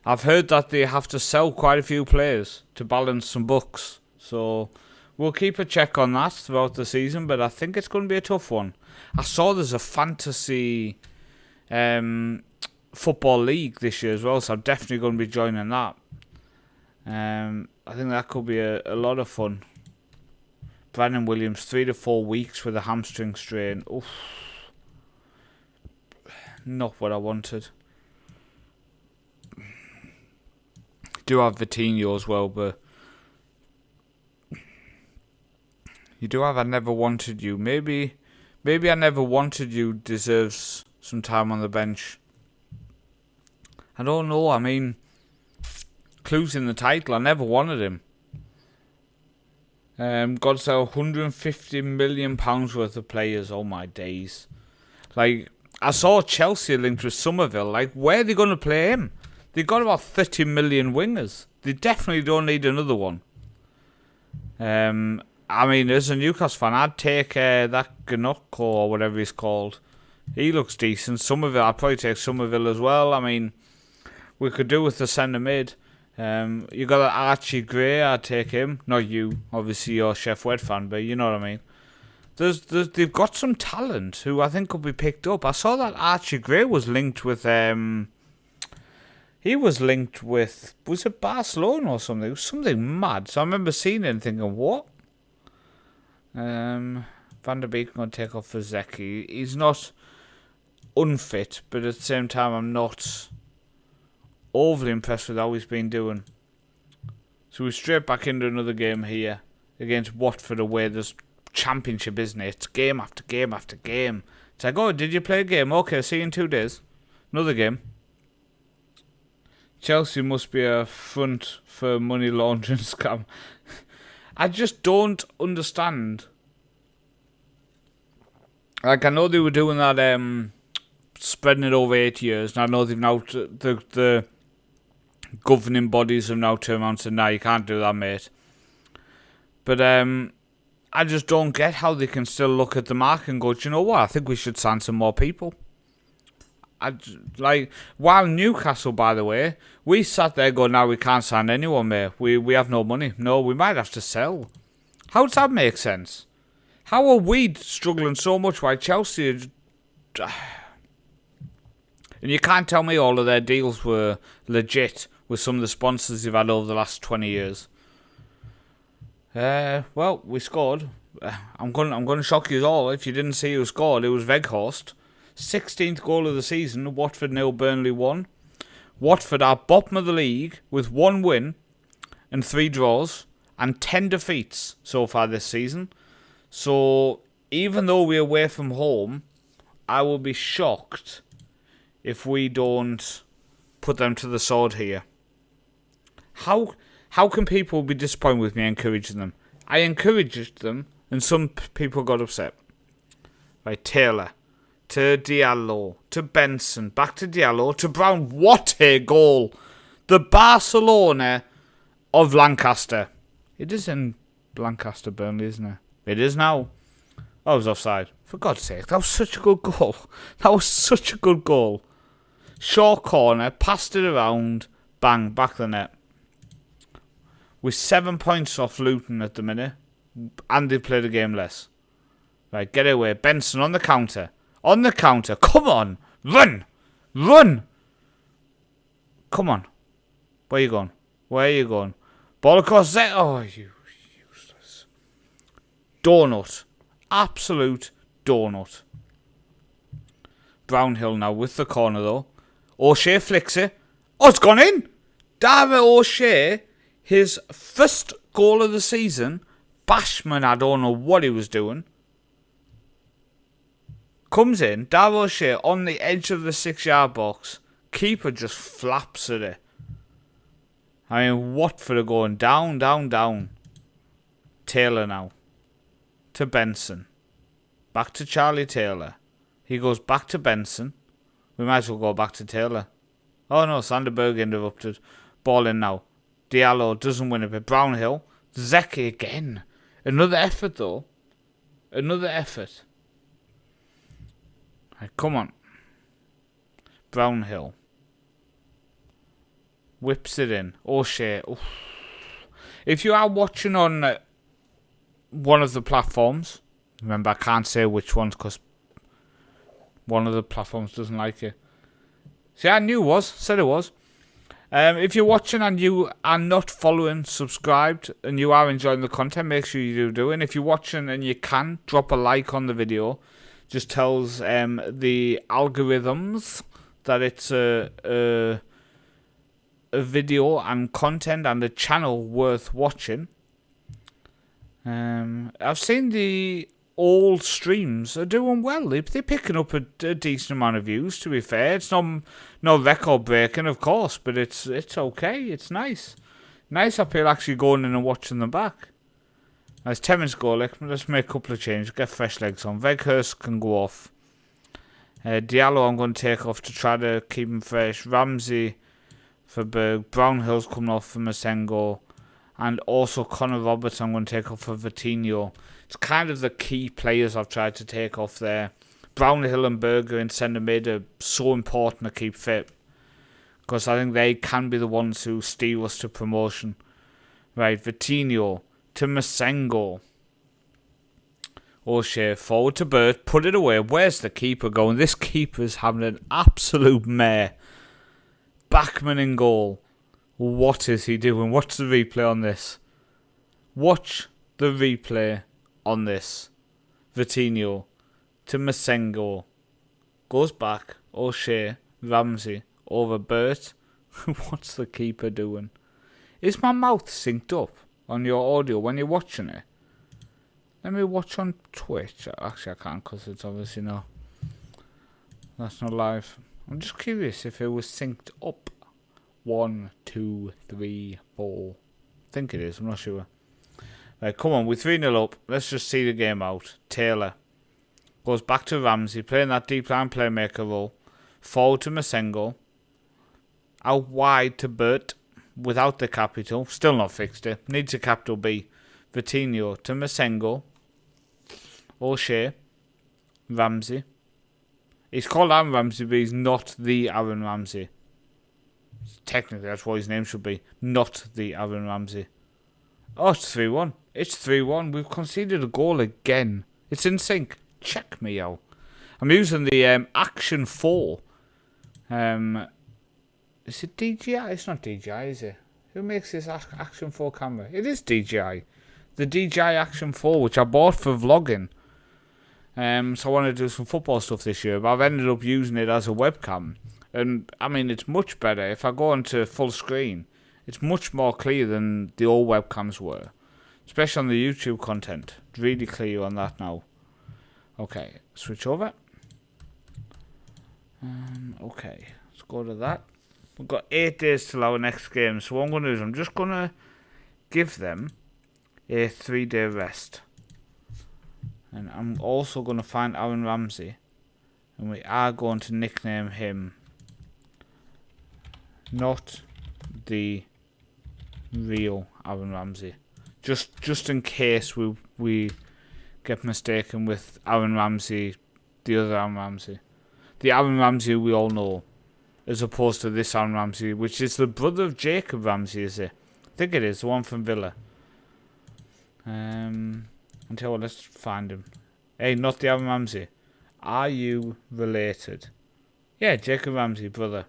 I've heard that they have to sell quite a few players to balance some books. So we'll keep a check on that throughout the season, but I think it's going to be a tough one. I saw there's a fantasy football league this year as well, so I'm definitely going to be joining that. I think that could be a lot of fun. Brandon Williams, 3 to 4 weeks with a hamstring strain. Oof. Not what I wanted. Do have Vitinho as well, but you do have I Never Wanted You. Maybe I Never Wanted You deserves some time on the bench. I don't know. I mean, clues in the title. I never wanted him. Got to sell £150 million worth of players. Oh my days. Like, I saw Chelsea linked with Somerville. Like, where are they going to play him? They've got about 30 million wingers. They definitely don't need another one. I mean, as a Newcastle fan, I'd take that Gnocco or whatever he's called. He looks decent. Somerville, I'd probably take Somerville as well. I mean, we could do with the centre mid. You got Archie Gray, I'd take him. Not you, obviously you're a Chef Wed fan, but you know what I mean. They've got some talent who I think could be picked up. I saw that Archie Gray was linked with he was linked with, was it Barcelona or something? It was something mad. So I remember seeing it and thinking, what? Van der Beek going to take off for Zeki. He's not unfit, but at the same time, I'm not overly impressed with how he's been doing. So we're straight back into another game here against Watford away. There's championship, isn't it? It's game after game after game. It's like, oh, did you play a game? Okay, see you in 2 days. Another game. Chelsea must be a front for money laundering scam. I just don't understand. Like, I know they were doing that, spreading it over 8 years, and I know they've now, the governing bodies have now turned around and said, nah, you can't do that, mate. But, I just don't get how they can still look at the market and go, do you know what, I think we should sign some more people. While Newcastle, by the way, we sat there going, now we can't sign anyone, mate. We have no money. No, we might have to sell. How does that make sense? How are we struggling so much while Chelsea... And you can't tell me all of their deals were legit with some of the sponsors they've had over the last 20 years. Well, we scored. I'm going to shock you all. If you didn't see who scored, it was Weghorst. 16th goal of the season. Watford 0, Burnley 1. Watford are bottom of the league with 1 win and 3 draws and 10 defeats so far this season. So even though we're away from home, I will be shocked if we don't put them to the sword here. How can people be disappointed with me encouraging them? I encouraged them, and some people got upset. Right, Taylor, to Diallo, to Benson, back to Diallo, to Brown. What a goal! The Barcelona of Lancaster. It is in Lancaster, Burnley, isn't it? It is now. I was offside. For God's sake, that was such a good goal. That was such a good goal. Short corner, passed it around, bang, back the net. With 7 points off Luton at the minute, and they played a game less. Right, get away. Benson on the counter. On the counter. Come on. Run. Run. Come on. Where are you going? Where are you going? Ball across there. Oh, you useless. Donut. Absolute donut. Brownhill now with the corner though. O'Shea flicks it. Oh, it's gone in. Dara O'Shea, his first goal of the season. Bashman, I don't know what he was doing. Comes in. Dara O'Shea on the edge of the 6-yard box. Keeper just flaps at it. I mean, Watford are going down, down, down. Taylor now. To Benson. Back to Charlie Taylor. He goes back to Benson. We might as well go back to Taylor. Oh no, Sanderberg interrupted. Ball in now. Diallo doesn't win it, but Brownhill. Zeki again. Another effort though. Another effort. Right, come on. Brownhill. Whips it in. O'Shea. Oof. If you are watching on one of the platforms, remember I can't say which ones because one of the platforms doesn't like it. See, I knew it was. Said it was. If you're watching and you are not following, subscribed, and you are enjoying the content, make sure you do. And if you're watching and you can, drop a like on the video. Just tells the algorithms that it's a video and content and a channel worth watching. I've seen the old streams are doing well. They're picking up a decent amount of views, to be fair. It's not record breaking, of course, but it's okay. It's nice. Nice I feel actually going in and watching them back. As 10 minutes ago, let's make a couple of changes, get fresh legs on. Weghorst can go off. Diallo I'm going to take off to try to keep him fresh. Ramsey for Berg. Brownhill's coming off for Masengo. And also Connor Roberts I'm going to take off for Vitinho. It's kind of the key players I've tried to take off there. Brownhill and Berger in centre mid are so important to keep fit. Because I think they can be the ones who steer us to promotion. Right, Vitinho to Masengo. O'Shea forward to Burt. Put it away. Where's the keeper going? This keeper's having an absolute mare. Backman in goal. What is he doing? Watch the replay on this. Watch the replay on this. Vitinho to Masengo. Goes back. O'Shea. Ramsey. Over Burt. What's the keeper doing? Is my mouth synced up on your audio when you're watching it? Let me watch on Twitch. Actually, I can't because it's obviously not. That's not live. I'm just curious if it was synced up. 1, 2, 3, 4. I think it is. I'm not sure. Right, come on. We're 3-0 up. Let's just see the game out. Taylor goes back to Ramsey, playing that deep line playmaker role. Forward to Masengo. Out wide to Burt. Without the capital. Still not fixed it. Needs a capital B. Vitinho to Masengo. O'Shea. Ramsey. He's called Aaron Ramsey, but he's not the Aaron Ramsey. Technically, that's what his name should be. Not the Aaron Ramsey. Oh, it's 3-1. It's 3-1. We've conceded a goal again. It's in sync. Check me out. I'm using the Action 4 Is it DJI? It's not DJI, is it? Who makes this Action 4 camera? It is DJI. The DJI Action 4, which I bought for vlogging. So I want to do some football stuff this year, but I've ended up using it as a webcam. And, I mean, it's much better. If I go into full screen, it's much more clear than the old webcams were. Especially on the YouTube content. Really clear on that now. Okay, switch over. Okay, let's go to that. We've got 8 days till our next game. So what I'm going to do is I'm just going to give them a 3-day rest. And I'm also going to find Aaron Ramsey. And we are going to nickname him not the real Aaron Ramsey. Just in case we get mistaken with Aaron Ramsey, the other Aaron Ramsey. The Aaron Ramsey we all know. As opposed to this Aaron Ramsey, which is the brother of Jacob Ramsey, is it? I think it is, the one from Villa. Until let's find him. Hey, not the Aaron Ramsey. Are you related? Yeah, Jacob Ramsey, brother.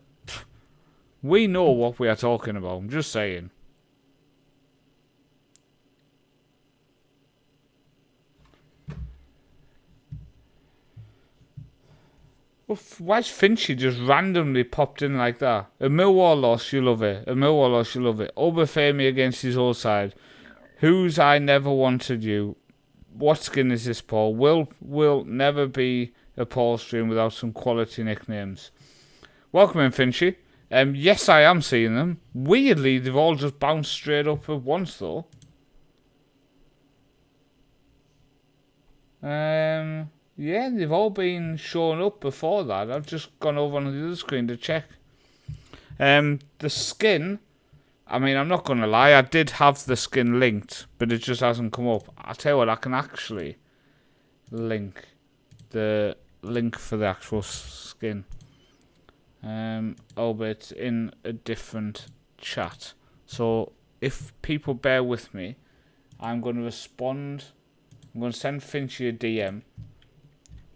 We know what we are talking about, I'm just saying. Why's Finchy just randomly popped in like that? A Millwall loss, you love it. A Millwall loss, you love it. Obafemi against his old side. Who's I never wanted you? What skin is this, Paul? Will never be a Paul stream without some quality nicknames. Welcome in, Finchy. Yes, I am seeing them. Weirdly, they've all just bounced straight up at once, though. Yeah, they've all been showing up before that. I've just gone over on the other screen to check. The skin, I mean, I'm not going to lie, I did have the skin linked, but it just hasn't come up. I'll tell you what, I can actually link the link for the actual skin. Oh, but it's in a different chat. So, if people bear with me, I'm going to respond. I'm going to send Finchy a DM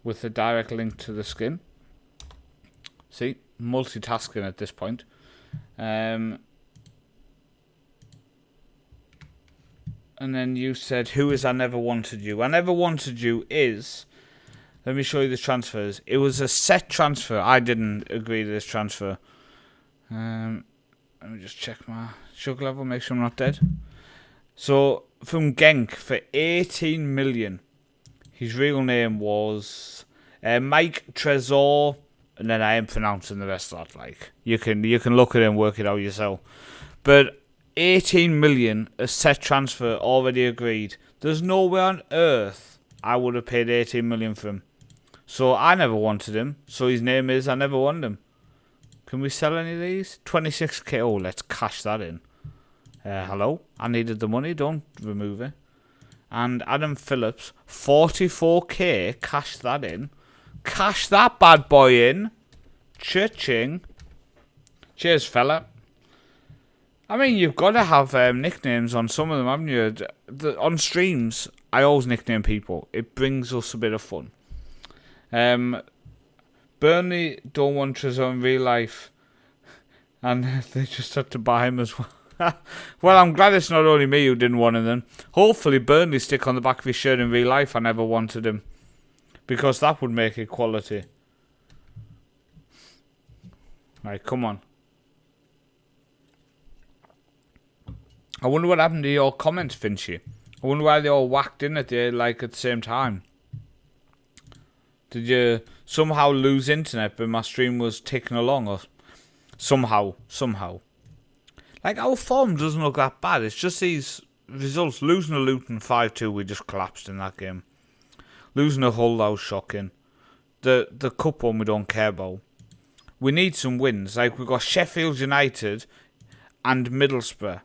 with a direct link to the skin. See, multitasking at this point. And then you said, who is I never wanted you? I never wanted you is, let me show you the transfers. It was a set transfer. I didn't agree to this transfer. Let me just check my sugar level, make sure I'm not dead. So, from Genk for 18 million. His real name was Mike Trezor, and then I am pronouncing the rest of that. Like you can look at it and work it out yourself. But 18 million, a set transfer already agreed. There's nowhere on earth I would have paid 18 million for him. So I never wanted him. So his name is I never wanted him. Can we sell any of these? 26k. Oh, let's cash that in. Hello, I needed the money. Don't remove it. And Adam Phillips, 44k, cash that in. Cash that bad boy in. Cha-ching. Cheers, fella. I mean, you've got to have nicknames on some of them, haven't you? On streams, I always nickname people. It brings us a bit of fun. Burnley don't want Trezor in real life. And they just had to buy him as well. Well, I'm glad it's not only me who didn't want him then. Hopefully Burnley stick on the back of his shirt in real life I never wanted him. Because that would make it quality. Right, come on. I wonder what happened to your comments, Finchy. I wonder why they all whacked in at the same time. Did you somehow lose internet but my stream was ticking along or somehow? Like, our form doesn't look that bad. It's just these results. Losing to Luton 5-2, we just collapsed in that game. Losing to Hull, that was shocking. The cup one we don't care about. We need some wins. Like, we've got Sheffield United and Middlesbrough.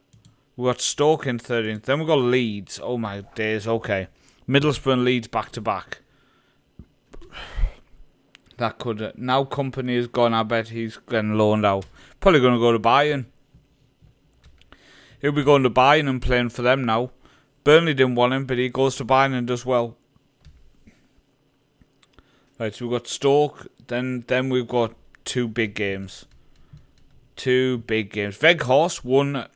We've got Stoke in 13th. Then we've got Leeds. Oh, my days. Okay. Middlesbrough and Leeds back-to-back. That could... now Company is gone. I bet he's getting loaned out. Probably going to go to Bayern. He'll be going to Bayern and playing for them now. Burnley didn't want him, but he goes to Bayern and does well. Right, so we've got Stoke. Then we've got 2 big games. 2 big games. Weghorst won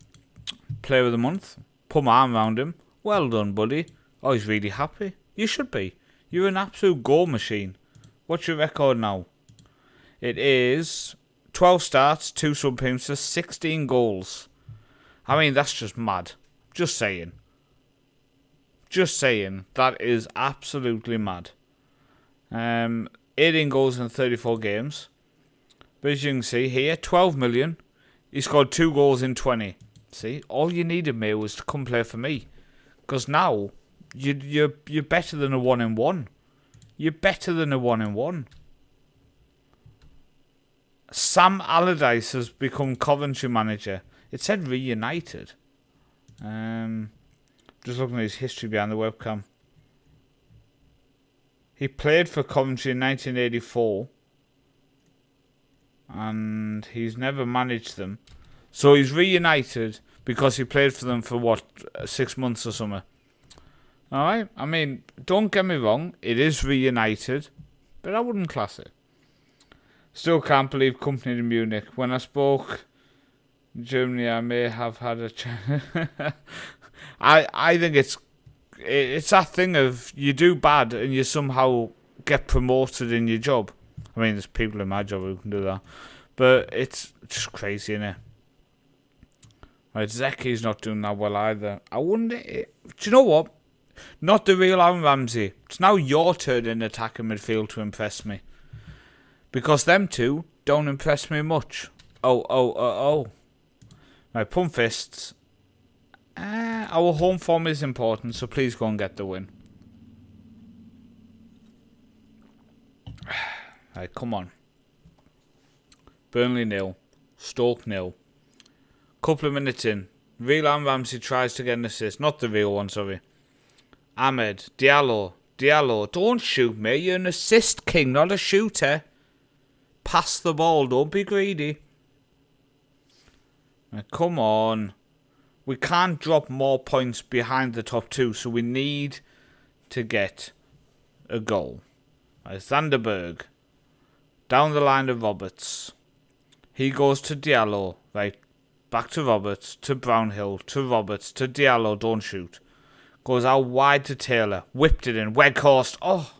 Player of the Month. Put my arm around him. Well done, buddy. Oh, he's really happy. You should be. You're an absolute goal machine. What's your record now? It is 12 starts, 2 sub-appearances, 16 goals. I mean, that's just mad. Just saying. Just saying. That is absolutely mad. 18 goals in 34 games. But as you can see here, 12 million. He scored 2 goals in 20. See, all you needed, mate, was to come play for me. Because now, you're better than a 1-in-1. You're better than a 1-in-1. Sam Allardyce has become Coventry manager. It said reunited. Just looking at his history behind the webcam. He played for Coventry in 1984. And he's never managed them. So he's reunited because he played for them for, what, 6 months or something. Alright? I mean, don't get me wrong. It is reunited. But I wouldn't class it. Still can't believe company in Munich. When I spoke in Germany, I may have had a chance. I think it's that thing of you do bad and you somehow get promoted in your job. I mean, there's people in my job who can do that. But it's just crazy, innit? Right, Zeki's not doing that well either. I wonder... Do you know what? Not the real Aaron Ramsey. It's now your turn in attacking midfield to impress me. Because them two don't impress me much. Oh. Right, pump fists. Our home form is important, so please go and get the win. Right, come on. Burnley 0. Stoke 0. Couple of minutes in. Real Aaron Ramsey tries to get an assist. Not the real one, sorry. Ahmed. Diallo. Don't shoot me. You're an assist king, not a shooter. Pass the ball. Don't be greedy. Right, come on. We can't drop more points behind the top 2, so we need to get a goal. Right, Vandenberg. Down the line of Roberts. He goes to Diallo. Right. Back to Roberts. To Brownhill. To Roberts. To Diallo. Don't shoot. Goes out wide to Taylor. Whipped it in. Weghorst. Oh.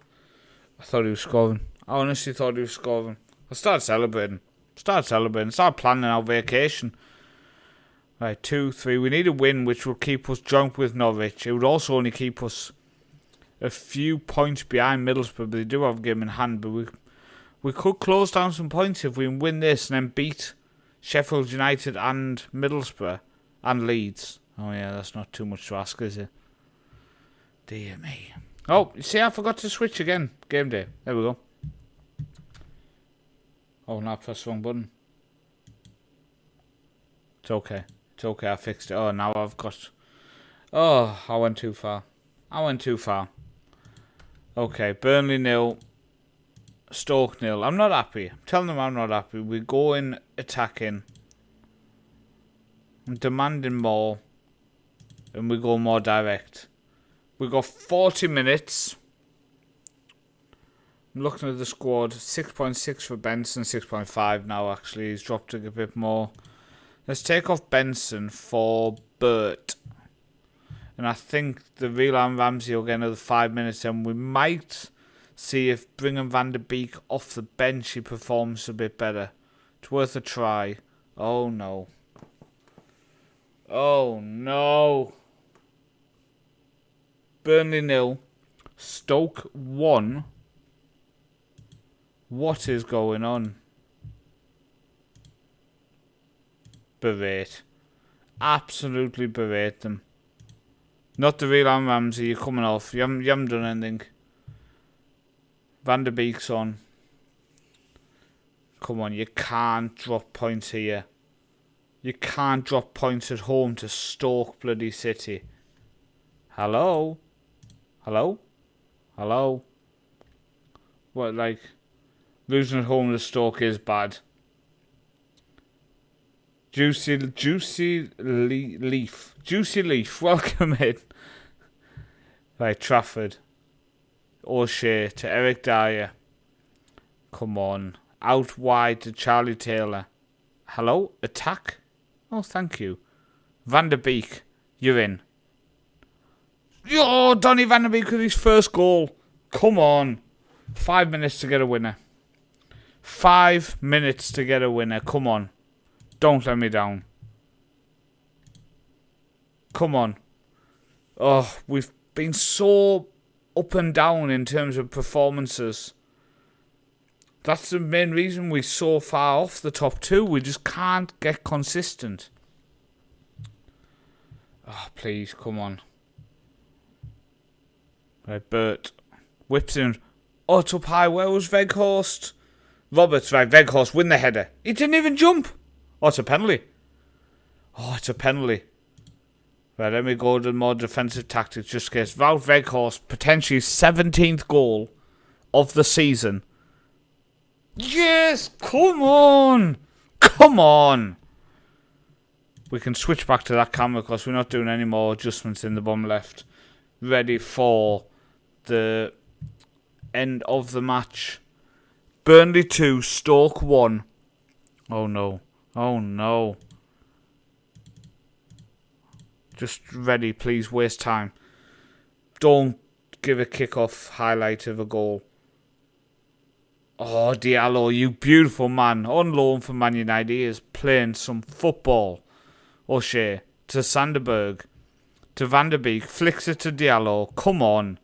I thought he was scoring. I honestly thought he was scoring. I started celebrating. Started planning our vacation. Right. 2-3. We need a win which will keep us joint with Norwich. It would also only keep us a few points behind Middlesbrough. But they do have a game in hand. But we could close down some points if we win this and then beat Sheffield United and Middlesbrough and Leeds. Oh yeah, that's not too much to ask, is it? Dear me. Oh, you see, I forgot to switch again. Game day. There we go. Oh, no, I pressed the wrong button. It's okay. I fixed it. Oh, now I've got... Oh, I went too far. Okay, Burnley 0. Stoke 0. I'm not happy. I'm telling them I'm not happy. We're going attacking. I'm demanding more. And we go more direct. We got 40 minutes. I'm looking at the squad. 6.6 for Benson. 6.5 now, actually. He's dropped it a bit more. Let's take off Benson for Burt. And I think the real Aaron Ramsey will get another 5 minutes. And we might... see if bringing Van der Beek off the bench he performs a bit better. It's worth a try. Oh no. Burnley 0. Stoke 1. What is going on? Berate. Absolutely berate them. Not the real Aaron Ramsey. You're coming off. You haven't done anything. Van der Beek's on. Come on, you can't drop points here. You can't drop points at home to Stoke bloody City. Hello? What, like, losing at home to Stoke is bad. Juicy Leaf, welcome in. Right, Trafford. O'Shea to Eric Dyer. Come on. Out wide to Charlie Taylor. Hello? Attack? Oh, thank you. Van der Beek, you're in. Oh, Donny Van der Beek with his first goal. Come on. 5 minutes to get a winner. 5 minutes to get a winner. Come on. Don't let me down. Come on. Oh, we've been so up and down in terms of performances. That's the main reason we're so far off the top two. We just can't get consistent. Oh, please, come on. Right, Bert whips in. Oh, it's up high. Where was Weghorst? Roberts, right, Weghorst, win the header. He didn't even jump. Oh, it's a penalty. Oh, it's a penalty. Right, let me go to more defensive tactics. Just in case. Wout Weghorst, potentially 17th goal of the season. Yes! Come on! Come on! We can switch back to that camera because we're not doing any more adjustments in the bottom left. Ready for the end of the match. Burnley 2, Stoke 1. Oh no. Oh no. Just ready, please. Waste time. Don't give a kick-off highlight of a goal. Oh, Diallo, you beautiful man. On loan from Man United. He is playing some football. O'Shea to Sanderberg. To Van der Beek. Flicks it to Diallo. Come on.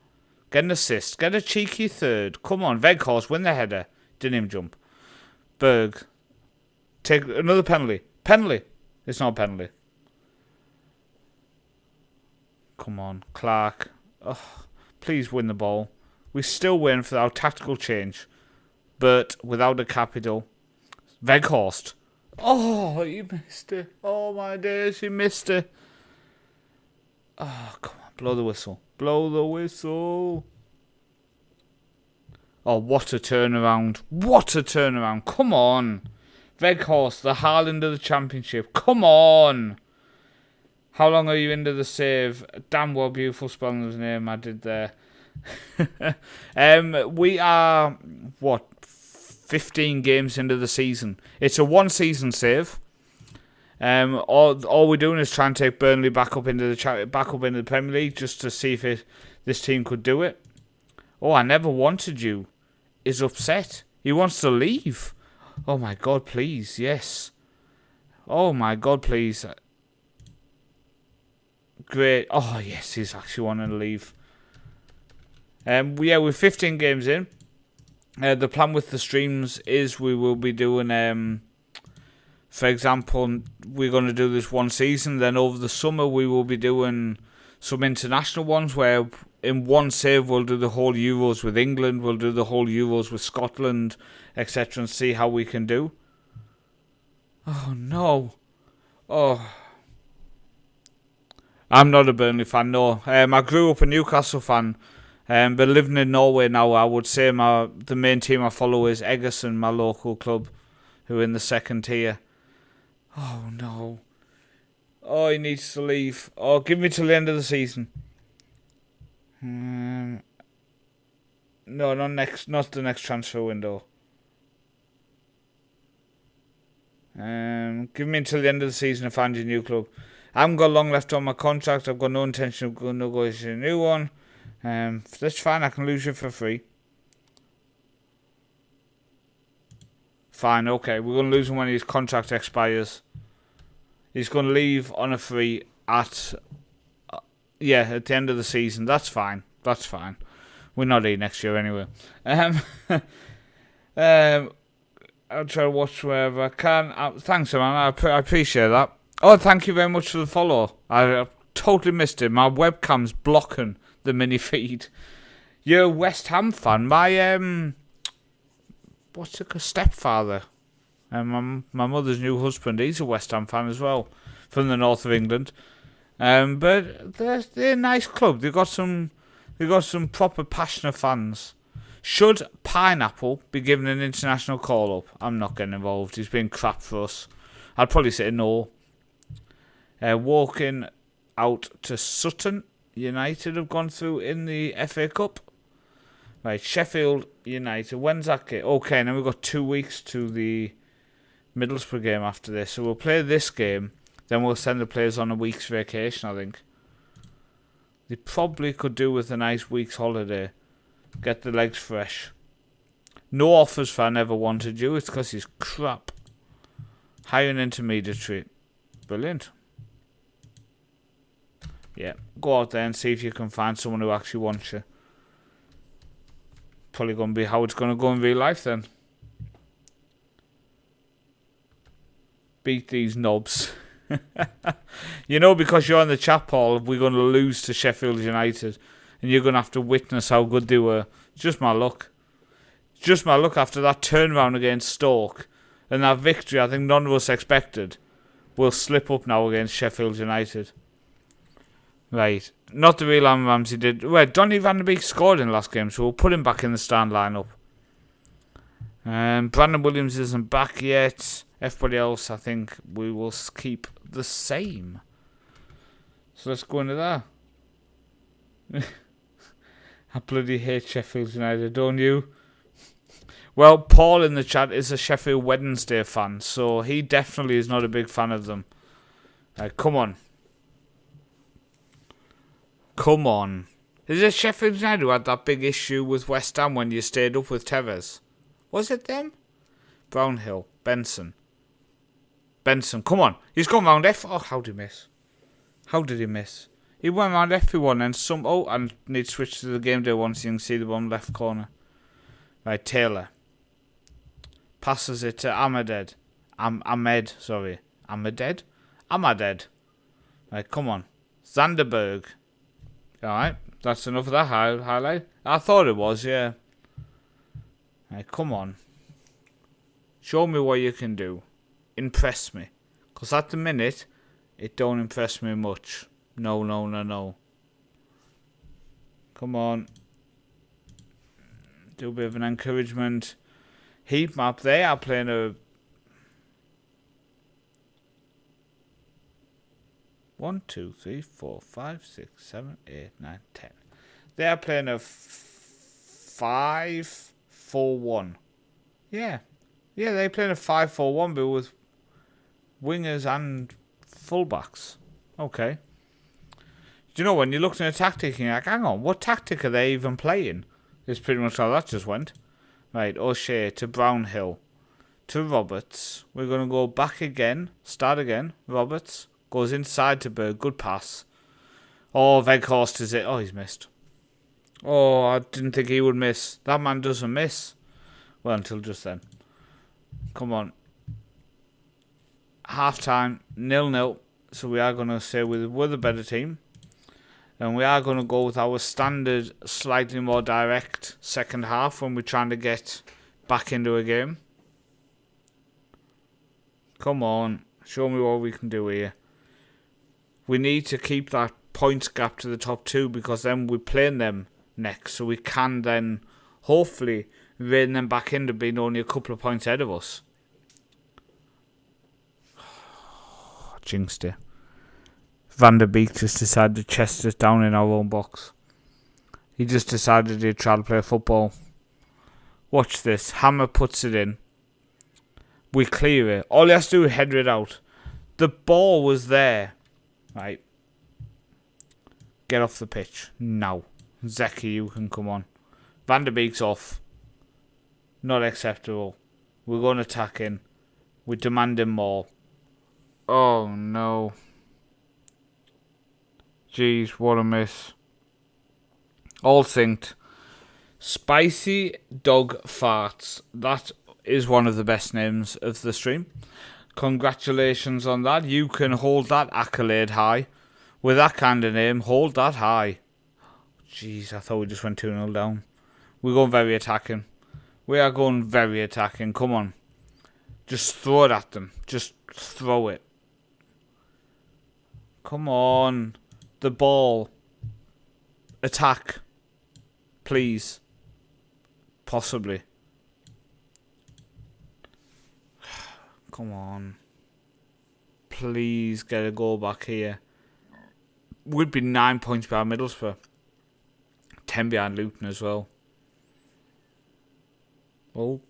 Get an assist. Get a cheeky third. Come on. Weghorst, win the header. Didn't even jump. Berg. Take another penalty. Penalty. It's not a penalty. Come on. Clark. Oh, please win the ball. We're still waiting for our tactical change. But without a capital. Weghorst. Oh, you missed it. Oh, my days, you missed it. Oh, come on. Blow the whistle. Blow the whistle. Oh, what a turnaround. What a turnaround. Come on. Weghorst, the Haaland of the Championship. Come on. How long are you into the save? Damn well beautiful spelling of his name I did there. We are, what, 15 games into the season. It's a one-season save. All we're doing is trying to take Burnley back up into the Premier League just to see if this team could do it. Oh, I never wanted you. Is upset. He wants to leave. Oh my God, please, yes. Oh my God, please. Great. Oh yes, he's actually wanting to leave. Yeah, we're 15 games in. The plan with the streams is we will be doing, for example, we're going to do this one season. Then over the summer we will be doing some international ones where in one save we'll do the whole Euros with England, we'll do the whole Euros with Scotland, etc. and see how we can do. Oh no. Oh. I'm not a Burnley fan, no. I grew up a Newcastle fan. But living in Norway now, I would say the main team I follow is Egersund, my local club, who are in the second tier. Oh no. Oh, he needs to leave. Oh, give me till the end of the season. No, not the next transfer window. Give me until the end of the season to find your new club. I haven't got long left on my contract. I've got no intention of negotiating a new one. That's fine. I can lose you for free. Fine, okay. We're going to lose him when his contract expires. He's going to leave on a free at the end of the season. That's fine. That's fine. We're not here next year anyway. I'll try to watch wherever I can. Thanks, man. I appreciate that. Oh, thank you very much for the follow. I totally missed it. My webcam's blocking the mini feed. You're a West Ham fan. My stepfather, and my mother's new husband, he's a West Ham fan as well, from the north of England. But they're a nice club. They got some proper passionate fans. Should Pineapple be given an international call up? I'm not getting involved. He's been crap for us. I'd probably say no. Walking out to Sutton United have gone through in the FA Cup. Right, Sheffield United. When's that game? Okay, and then we've got 2 weeks to the Middlesbrough game after this. So we'll play this game, then we'll send the players on a week's vacation, I think. They probably could do with a nice week's holiday. Get the legs fresh. No offers for I never wanted you. It's because he's crap. High and intermediate. Brilliant. Yeah, go out there and see if you can find someone who actually wants you. Probably going to be how it's going to go in real life then. Beat these knobs. You know, because you're on the chat, Paul, we're going to lose to Sheffield United. And you're going to have to witness how good they were. It's just my luck. Just my luck after that turnaround against Stoke. And that victory I think none of us expected. We'll slip up now against Sheffield United. Right. Not the real Aaron Ramsey did. Well, Donny van der Beek scored in the last game, so we'll put him back in the stand lineup. Brandon Williams isn't back yet. Everybody else, I think, we will keep the same. So let's go into that. I bloody hate Sheffield United, don't you? Well, Paul in the chat is a Sheffield Wednesday fan, so he definitely is not a big fan of them. Come on. Come on. Is it Sheffield United who had that big issue with West Ham when you stayed up with Tevez? Was it them? Brownhill. Benson, come on. He's gone round F. Oh, how did he miss? How did he miss? He went round everyone and some... Oh, I need to switch to the game day one so you can see the bottom left corner. Right, Taylor. Passes it to Ahmeded. Ahmed. Right, come on. Zanderberg. Alright, that's enough of that highlight. I thought it was, yeah. Right, come on. Show me what you can do. Impress me. Because at the minute, it don't impress me much. No. Come on. Do a bit of an encouragement. Heat map, they are playing a... 1, 2, 3, 4, 5, 6, 7, 8, 9, 10. They are playing a 5-4-1. Yeah, they're playing a 5-4-1, but with wingers and fullbacks. Okay. Do you know, when you're looking at a tactic, you're like, hang on, what tactic are they even playing? It's pretty much how that just went. Right, O'Shea to Brownhill. To Roberts. We're going to go back again. Start again. Roberts. Goes inside to Berg. Good pass. Oh, Veghorst is it. Oh, he's missed. Oh, I didn't think he would miss. That man doesn't miss. Well, until just then. Come on. Half time. 0-0. So we are going to say we're the better team. And we are going to go with our standard, slightly more direct second half when we're trying to get back into a game. Come on. Show me what we can do here. We need to keep that points gap to the top two because then we're playing them next. So we can then hopefully rein them back into being only a couple of points ahead of us. Jinxed it. Van der Beek just decided to chest us down in our own box. He just decided he'd try to play football. Watch this. Hammer puts it in. We clear it. All he has to do is header it out. The ball was there. Right. Get off the pitch. Now. Zeki, you can come on. Van der Beek's off. Not acceptable. We're going attacking. We're demanding more. Oh, no. Jeez, what a miss. All synced. Spicy Dog Farts. That is one of the best names of the stream. Congratulations on that. You can hold that accolade high. With that kind of name, hold that high. Jeez, I thought we just went 2-0 down. We're going very attacking. We are going very attacking. Come on. Just throw it at them. Just throw it. Come on. The ball. Attack. Please. Possibly. Come on. Please get a goal back here. We'd be 9 points behind Middlesbrough. 10 behind Luton as well. Oh,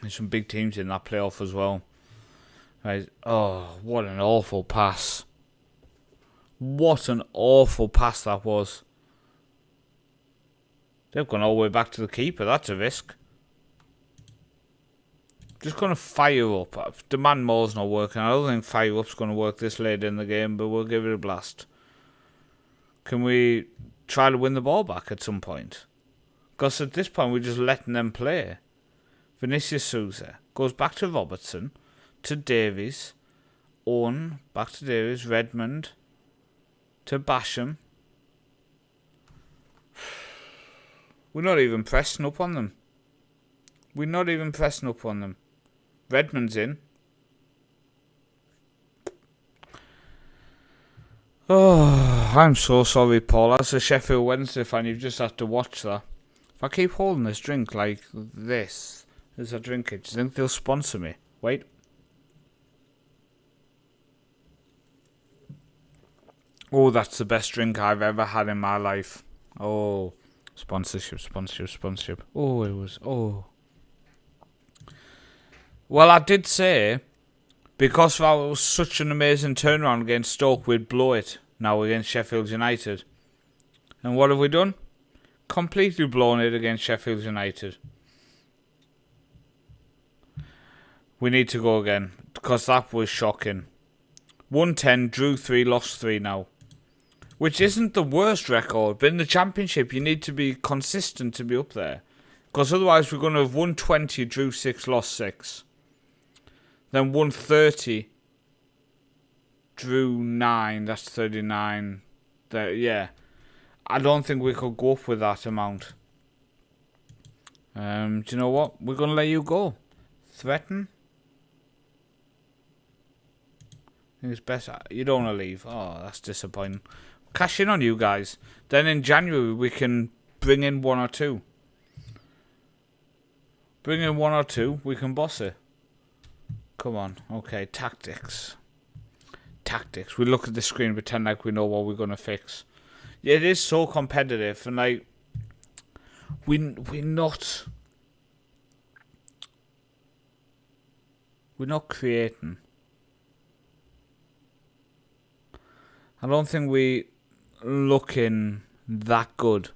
there's some big teams in that playoff as well. Right. Oh, what an awful pass. What an awful pass that was. They've gone all the way back to the keeper. That's a risk. Just going to fire up. Demand more's not working. I don't think fire up's going to work this late in the game, but we'll give it a blast. Can we try to win the ball back at some point? Because at this point, we're just letting them play. Vinicius Souza goes back to Robertson, to Davies, Owen, back to Davies, Redmond, to Basham. We're not even pressing up on them. We're not even pressing up on them. Redmond's in. Oh, I'm so sorry, Paul. As a Sheffield Wednesday fan, you've just had to watch that. If I keep holding this drink like this as I drink it, do you think they'll sponsor me? Wait. Oh, that's the best drink I've ever had in my life. Oh, sponsorship. Oh, it was, oh. Well, I did say, because that was such an amazing turnaround against Stoke, we'd blow it now against Sheffield United. And what have we done? Completely blown it against Sheffield United. We need to go again, because that was shocking. 1-10, drew 3, lost 3 now. Which isn't the worst record, but in the Championship you need to be consistent to be up there. Because otherwise we're going to have 120, drew 6, lost 6. Then 130, drew 9, that's 39. Yeah, I don't think we could go up with that amount. Do you know what? We're going to let you go. Threaten? I think it's best. You don't want to leave. Oh, that's disappointing. Cash in on you guys. Then in January we can bring in 1 or 2. Bring in 1 or 2, we can boss it. Come on. Okay, tactics. We look at the screen and pretend like we know what we're going to fix. Yeah, it is so competitive, and like we're not creating. I don't think we looking that good,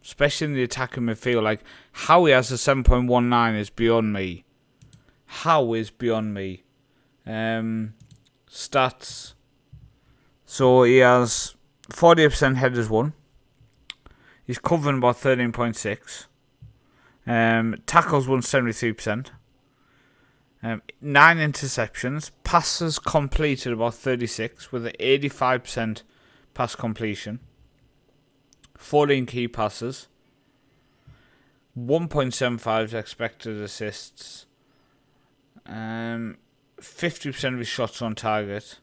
especially in the attacking midfield. Like how he has a 7.19 is beyond me. How is beyond me. Stats. So he has 48% headers won. He's covering about 13.6. Tackles won 73%. 9 interceptions. Passes completed about 36 with an 85% pass completion. 14 key passes. 1.75 expected assists. 50% of his shots on target.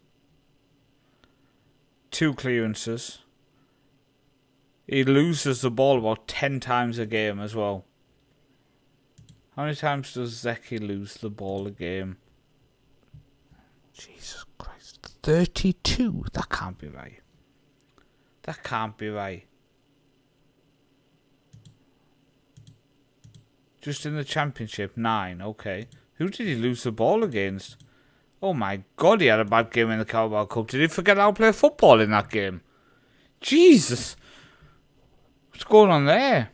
2 clearances. He loses the ball about 10 times a game as well. How many times does Zeki lose the ball a game? Jesus Christ. 32? That can't be right. That can't be right. Just in the Championship, 9. Okay. Who did he lose the ball against? Oh my God, he had a bad game in the Carabao Cup. Did he forget how to play football in that game? Jesus. What's going on there?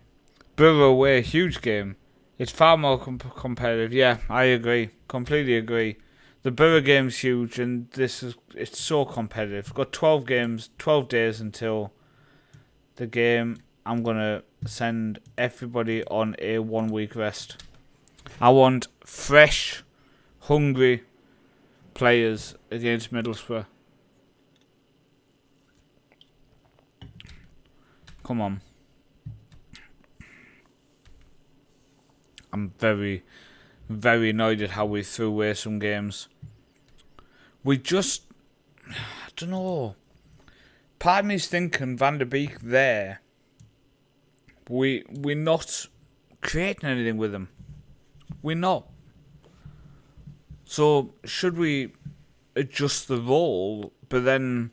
Borough away, huge game. It's far more competitive. Yeah, I agree. Completely agree. The Borough game's huge, and it's so competitive. We've got 12 games, 12 days until the game. I'm going to send everybody on a 1-week rest. I want fresh, hungry players against Middlesbrough. Come on. I'm very, very annoyed at how we threw away some games. We just, I don't know. Part of me's thinking Van der Beek there. We're not creating anything with him. We're not. So should we adjust the role, but then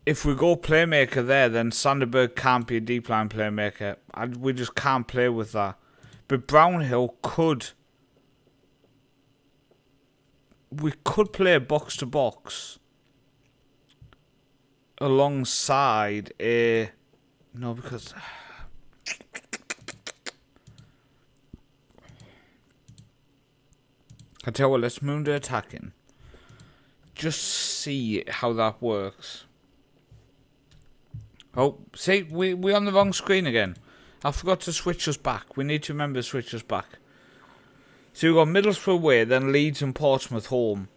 if we go playmaker there, then Sanderberg can't be a deep line playmaker. We just can't play with that. But Brownhill could. We could play box to box alongside a. No, because. I tell you what, let's move to attacking. Just see how that works. Oh, see, we're on the wrong screen again. I forgot to switch us back. We need to remember to switch us back. So we've got Middlesbrough away, then Leeds and Portsmouth home.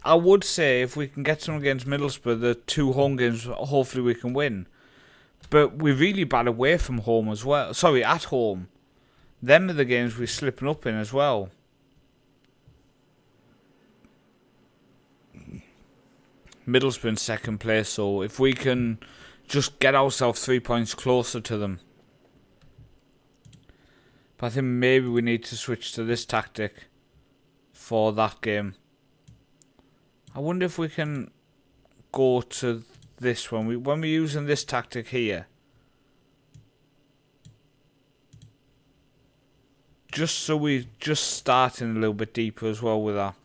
I would say if we can get some against Middlesbrough, the 2 home games, hopefully we can win. But we're really bad away from home as well. Sorry, at home. Them are the games we're slipping up in as well. Middlesbrough in second place, so if we can just get ourselves 3 points closer to them. But I think maybe we need to switch to this tactic for that game. I wonder if we can go to this one. When we're using this tactic here. Just so we just starting a little bit deeper as well with that.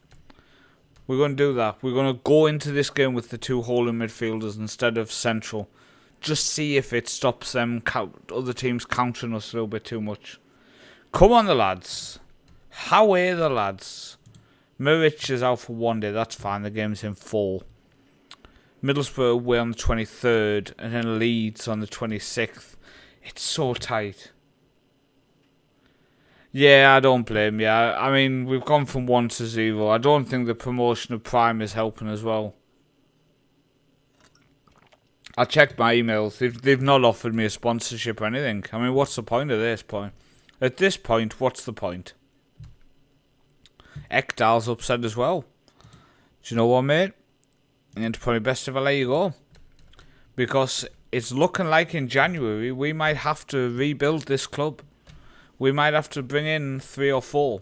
We're going to do that. We're going to go into this game with the 2 holding midfielders instead of central. Just see if it stops them, other teams countering us a little bit too much. Come on, the lads. How are the lads? Muric is out for 1 day. That's fine. The game's in 4. Middlesbrough away on the 23rd. And then Leeds on the 26th. It's so tight. Yeah, I don't blame you. I mean, we've gone from 1 to 0. I don't think the promotion of Prime is helping as well. I checked my emails. They've not offered me a sponsorship or anything. I mean, what's the point of this point? At this point, what's the point? Ekdal's upset as well. Do you know what, mate? And probably best if I let you go. Because it's looking like in January we might have to rebuild this club. We might have to bring in 3 or 4.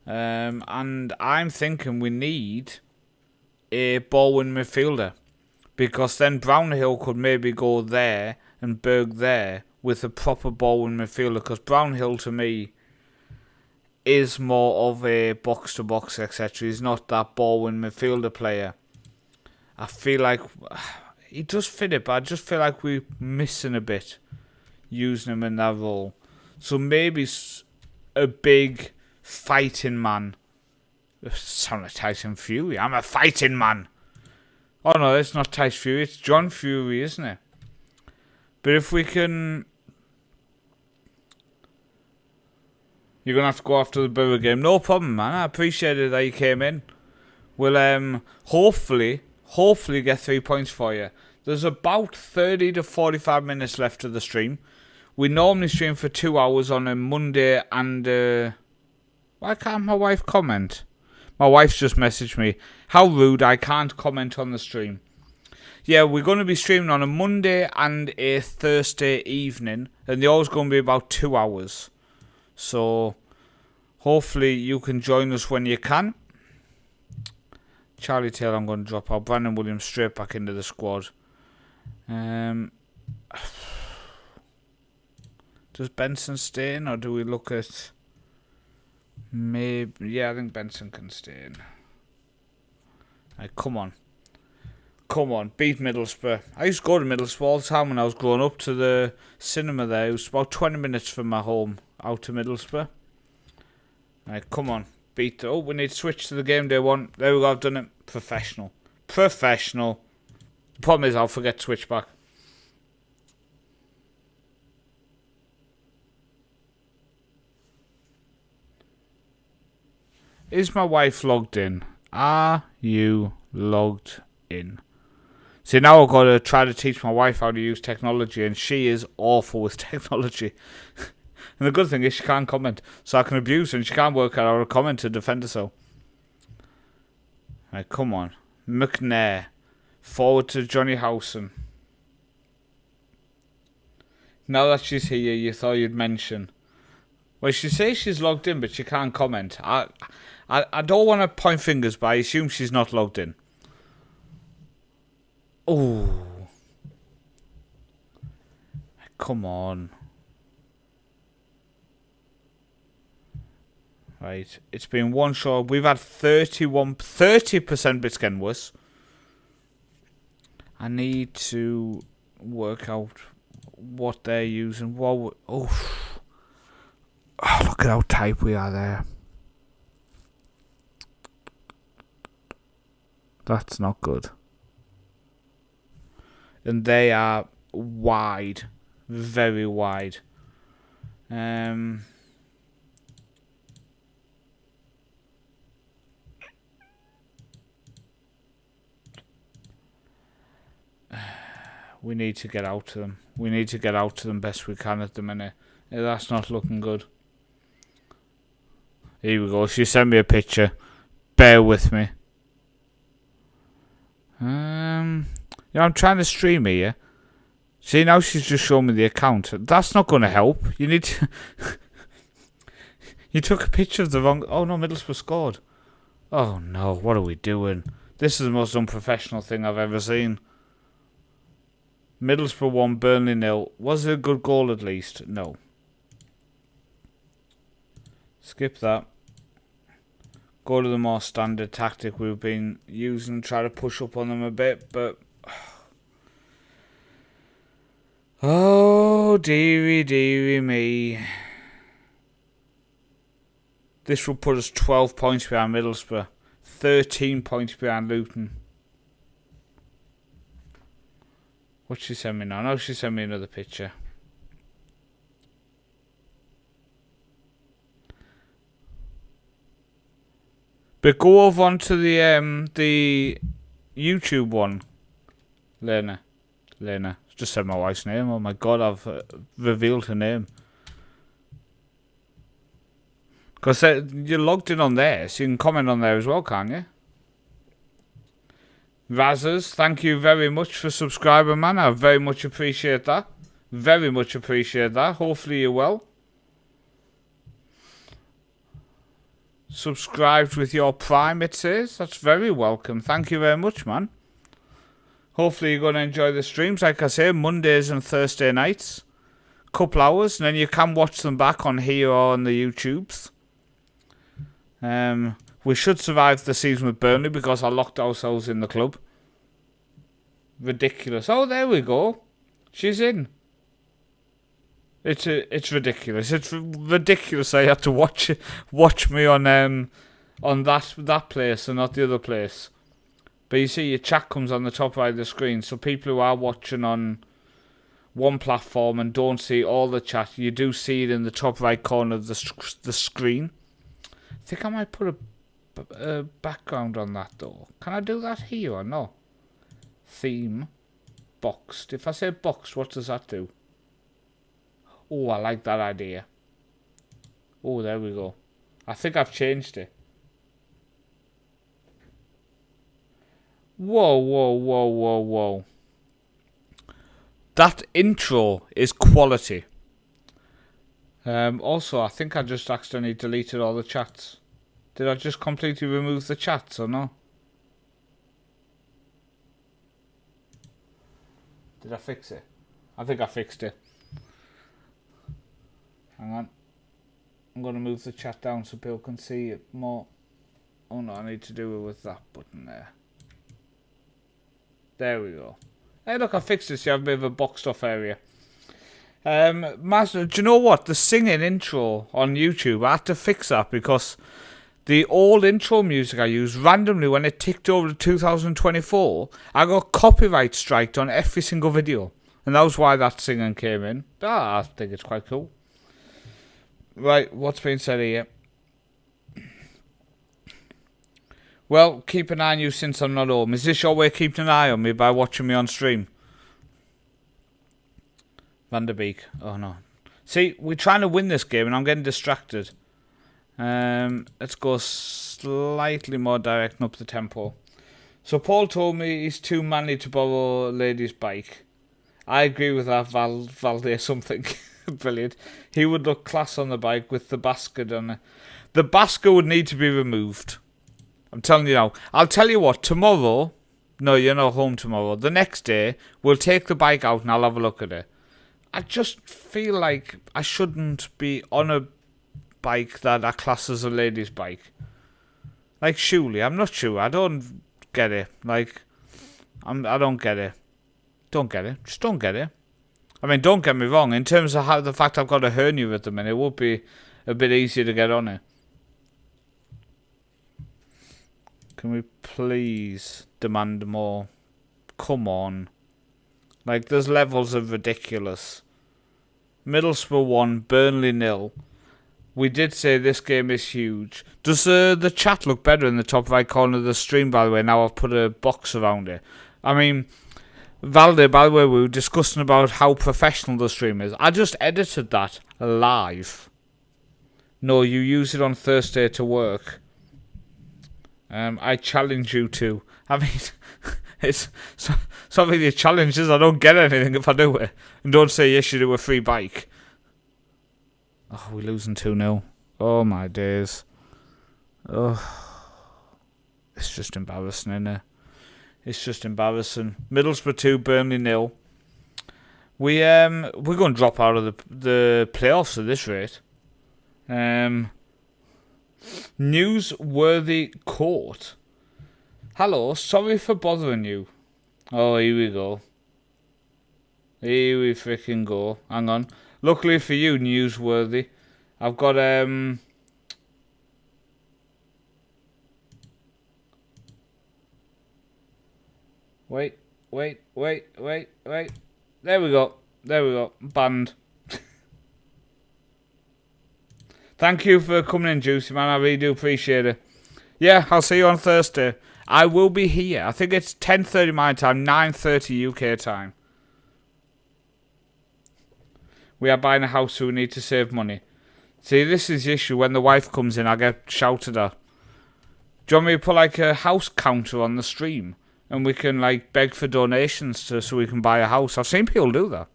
And I'm thinking we need a ball-win midfielder. Because then Brownhill could maybe go there and Berg there with a proper ball-win midfielder. Because Brownhill, to me, is more of a box-to-box, etc. He's not that ball-win midfielder player. I feel like he does fit it, but I just feel like we're missing a bit using him in that role. So maybe a big fighting man. Sound like Tyson Fury. I'm a fighting man. Oh no, it's not Tyson Fury. It's John Fury, isn't it? But if we can... You're going to have to go after the Borough game. No problem, man. I appreciate it that you came in. We'll hopefully get 3 points for you. There's about 30 to 45 minutes left of the stream. We normally stream for 2 hours on a Monday and... why can't my wife comment? My wife's just messaged me. How rude, I can't comment on the stream. Yeah, we're going to be streaming on a Monday and a Thursday evening. And they're always going to be about 2 hours. So, hopefully you can join us when you can. Charlie Taylor I'm going to drop out. Brandon Williams straight back into the squad. Does Benson stay in, or do we look at... Maybe... Yeah, I think Benson can stay in. Right, come on. Come on, beat Middlesbrough. I used to go to Middlesbrough all the time when I was growing up to the cinema there. It was about 20 minutes from my home out to Middlesbrough. Right, come on. Beat... Oh, we need to switch to the game day one. There we go, I've done it. Professional. Professional. The problem is I'll forget to switch back. Is my wife logged in? Are you logged in? See, now I've got to try to teach my wife how to use technology, and she is awful with technology. And the good thing is she can't comment, so I can abuse her, and she can't work out how to comment to defend herself. Right, come on. McNair. Forward to Johnny Howson. Now that she's here, you thought you'd mention. Well, she says she's logged in, but she can't comment. I don't want to point fingers, but I assume she's not logged in. Oh. Come on. Right. It's been one shot. We've had 30% bits getting worse. I need to work out what they're using. Whoa. Oh, look at how tight we are there. That's not good. And they are wide. Very wide. We need to get out to them. We need to get out to them best we can at the minute. Yeah, that's not looking good. Here we go. She sent me a picture. Bear with me. Yeah, I'm trying to stream here. See, now she's just shown me the account. That's not going to help. You need to... You took a picture of the wrong... Oh, no, Middlesbrough scored. Oh, no. What are we doing? This is the most unprofessional thing I've ever seen. Middlesbrough 1, Burnley 0. Was it a good goal at least? No. Skip that. Go to the more standard tactic we've been using. Try to push up on them a bit, but... Oh, dearie me. This will put us 12 points behind Middlesbrough. 13 points behind Luton. What'd she send me now? No, she sent me another picture. But go over onto the YouTube one. Lena. Just said my wife's name. Oh my god, I've revealed her name. Because you're logged in on there, so you can comment on there as well, can't you? Razzers, thank you very much for subscribing, man. I very much appreciate that. Very much appreciate that. Hopefully you're well. Subscribed with your Prime, it says. That's very welcome. Thank you very much, man. Hopefully you're going to enjoy the streams. Like I say, Mondays and Thursday nights. Couple hours, and then you can watch them back on here or on the YouTubes. We should survive the season with Burnley because I locked ourselves in the club. Ridiculous. Oh, there we go. She's in. It's ridiculous. It's ridiculous. I had to watch me on that place and not the other place. But you see, your chat comes on the top right of the screen. So people who are watching on one platform and don't see all the chat, you do see it in the top right corner of the screen. I think I might put a background on that though. Can I do that here or no? Theme. Boxed. If I say boxed, what does that do? Oh, I like that idea. Oh, there we go. I think I've changed it. Whoa. That intro is quality. Also, I think I just accidentally deleted all the chats. Did I just completely remove the chats or no? Did I fix it? I think I fixed it. Hang on. I'm going to move the chat down so people can see it more. Oh no, I need to do it with that button there. There we go. Hey look, I fixed this. You have a bit of a boxed off area. Master, do you know what? The singing intro on YouTube, I had to fix that because the old intro music I used, randomly when it ticked over to 2024, I got copyright striked on every single video. And that was why that singing came in. I think it's quite cool. Right, what's been said here? Well, keep an eye on you since I'm not home. Is this your way of keeping an eye on me by watching me on stream? Van der Beek. Oh no. See, we're trying to win this game and I'm getting distracted. Let's go slightly more direct and up the tempo. So Paul told me he's too manly to borrow a lady's bike. I agree with that, Valde something. Brilliant. He would look class on the bike with the basket on it. The basket would need to be removed. I'm telling you now. I'll tell you what, tomorrow No, you're not home tomorrow. The next day, we'll take the bike out and I'll have a look at it. I just feel like I shouldn't be on a bike that I class as a lady's bike. Like, surely, I'm not sure. I don't get it. Like, I don't get it. Don't get it. Just don't get it. I mean, don't get me wrong. In terms of how the fact I've got a hernia at the minute, it would be a bit easier to get on it. Can we please demand more? Come on. Like, there's levels of ridiculous. Middlesbrough 1, Burnley 0. We did say this game is huge. Does the chat look better in the top right corner of the stream, by the way? Now I've put a box around it. I mean, Valde, by the way, we were discussing about how professional the stream is. I just edited that live. No, you use it on Thursday to work. I challenge you to. I mean, it's something the challenge is I don't get anything if I do it. And don't say yes, you do a free bike. Oh, we're losing 2-0. Oh, my days. Oh, it's just embarrassing, isn't it? It's just embarrassing. Middlesbrough 2, Burnley 0. We're going to drop out of the playoffs at this rate. Newsworthy Court. Hello, sorry for bothering you. Oh, here we go. Here we freaking go. Hang on. Luckily for you, Newsworthy, I've got Wait. There we go. Banned. Thank you for coming in, Juicy Man. I really do appreciate it. Yeah, I'll see you on Thursday. I will be here. I think it's 10:30 my time, 9:30 UK time. We are buying a house, so we need to save money. See, this is the issue. When the wife comes in, I get shouted at. Do you want me to put like a house counter on the stream? And we can like beg for donations so we can buy a house. I've seen people do that.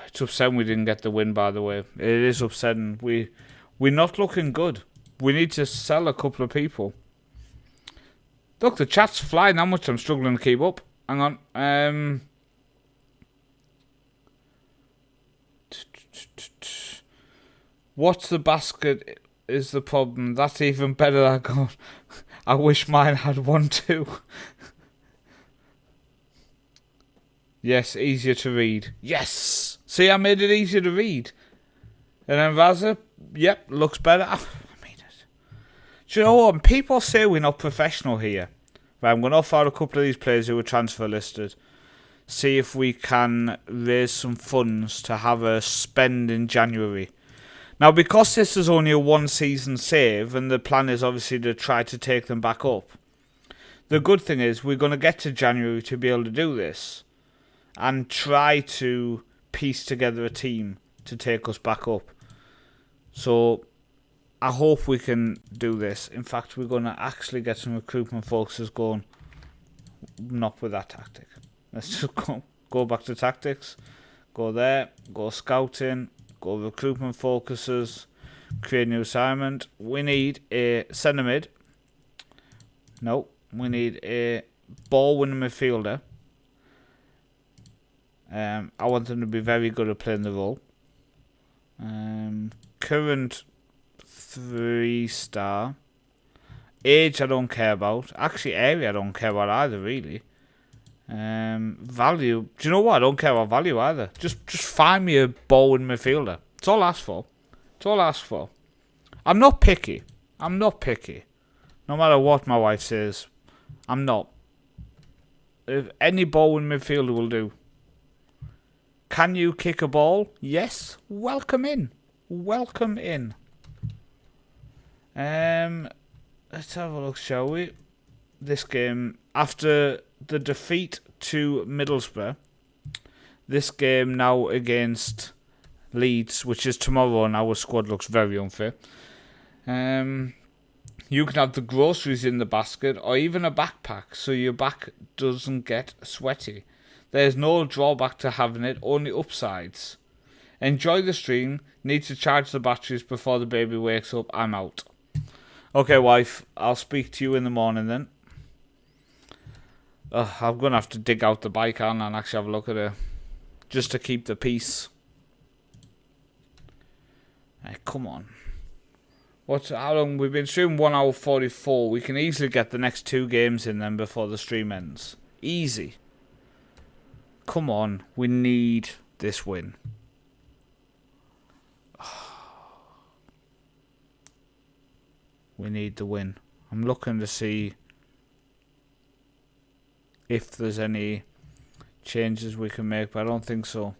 It's upsetting we didn't get the win, by the way. It is upsetting. We're not looking good. We need to sell a couple of people. Look, the chat's flying. How much I'm struggling to keep up. Hang on. What's the basket is the problem. That's even better than God. I wish mine had one too. Yes, easier to read. Yes! See, I made it easier to read. And then Raza, yep, looks better. I made it. Do you know what? People say we're not professional here. Right, I'm going to offer out a couple of these players who are transfer listed. See if we can raise some funds to have a spend in January. Now, because this is only a one-season save, and the plan is obviously to try to take them back up, the good thing is we're going to get to January to be able to do this and try to piece together a team to take us back up. So, I hope we can do this. In fact, we're going to actually get some recruitment focuses going. Not with that tactic. Let's just go back to tactics. Go there, go scouting. Go recruitment focuses, create new assignment. We need a centre mid. No, we need a ball winning midfielder. I want them to be very good at playing the role. Current 3-star. Age I don't care about. Actually, area I don't care about either, really. Value. Do you know what? I don't care about value either. Just find me a ball-winning midfielder. That's all I ask for. That's all I ask for. I'm not picky. No matter what my wife says, I'm not. If any ball-winning midfielder will do. Can you kick a ball? Yes. Welcome in. Let's have a look, shall we? This game, after the defeat to Middlesbrough, this game now against Leeds, which is tomorrow, and our squad looks very unfair. You can have the groceries in the basket or even a backpack so your back doesn't get sweaty. There's no drawback to having it, only upsides. Enjoy the stream. Need to charge the batteries before the baby wakes up. I'm out. Okay, wife, I'll speak to you in the morning then. I'm going to have to dig out the bike, aren't I, and actually have a look at it. Just to keep the peace. Hey, come on. How long? We've been streaming 1 hour 44. We can easily get the next 2 games in then before the stream ends. Easy. Come on. We need this win. We need the win. I'm looking to see if there's any changes we can make, but I don't think so.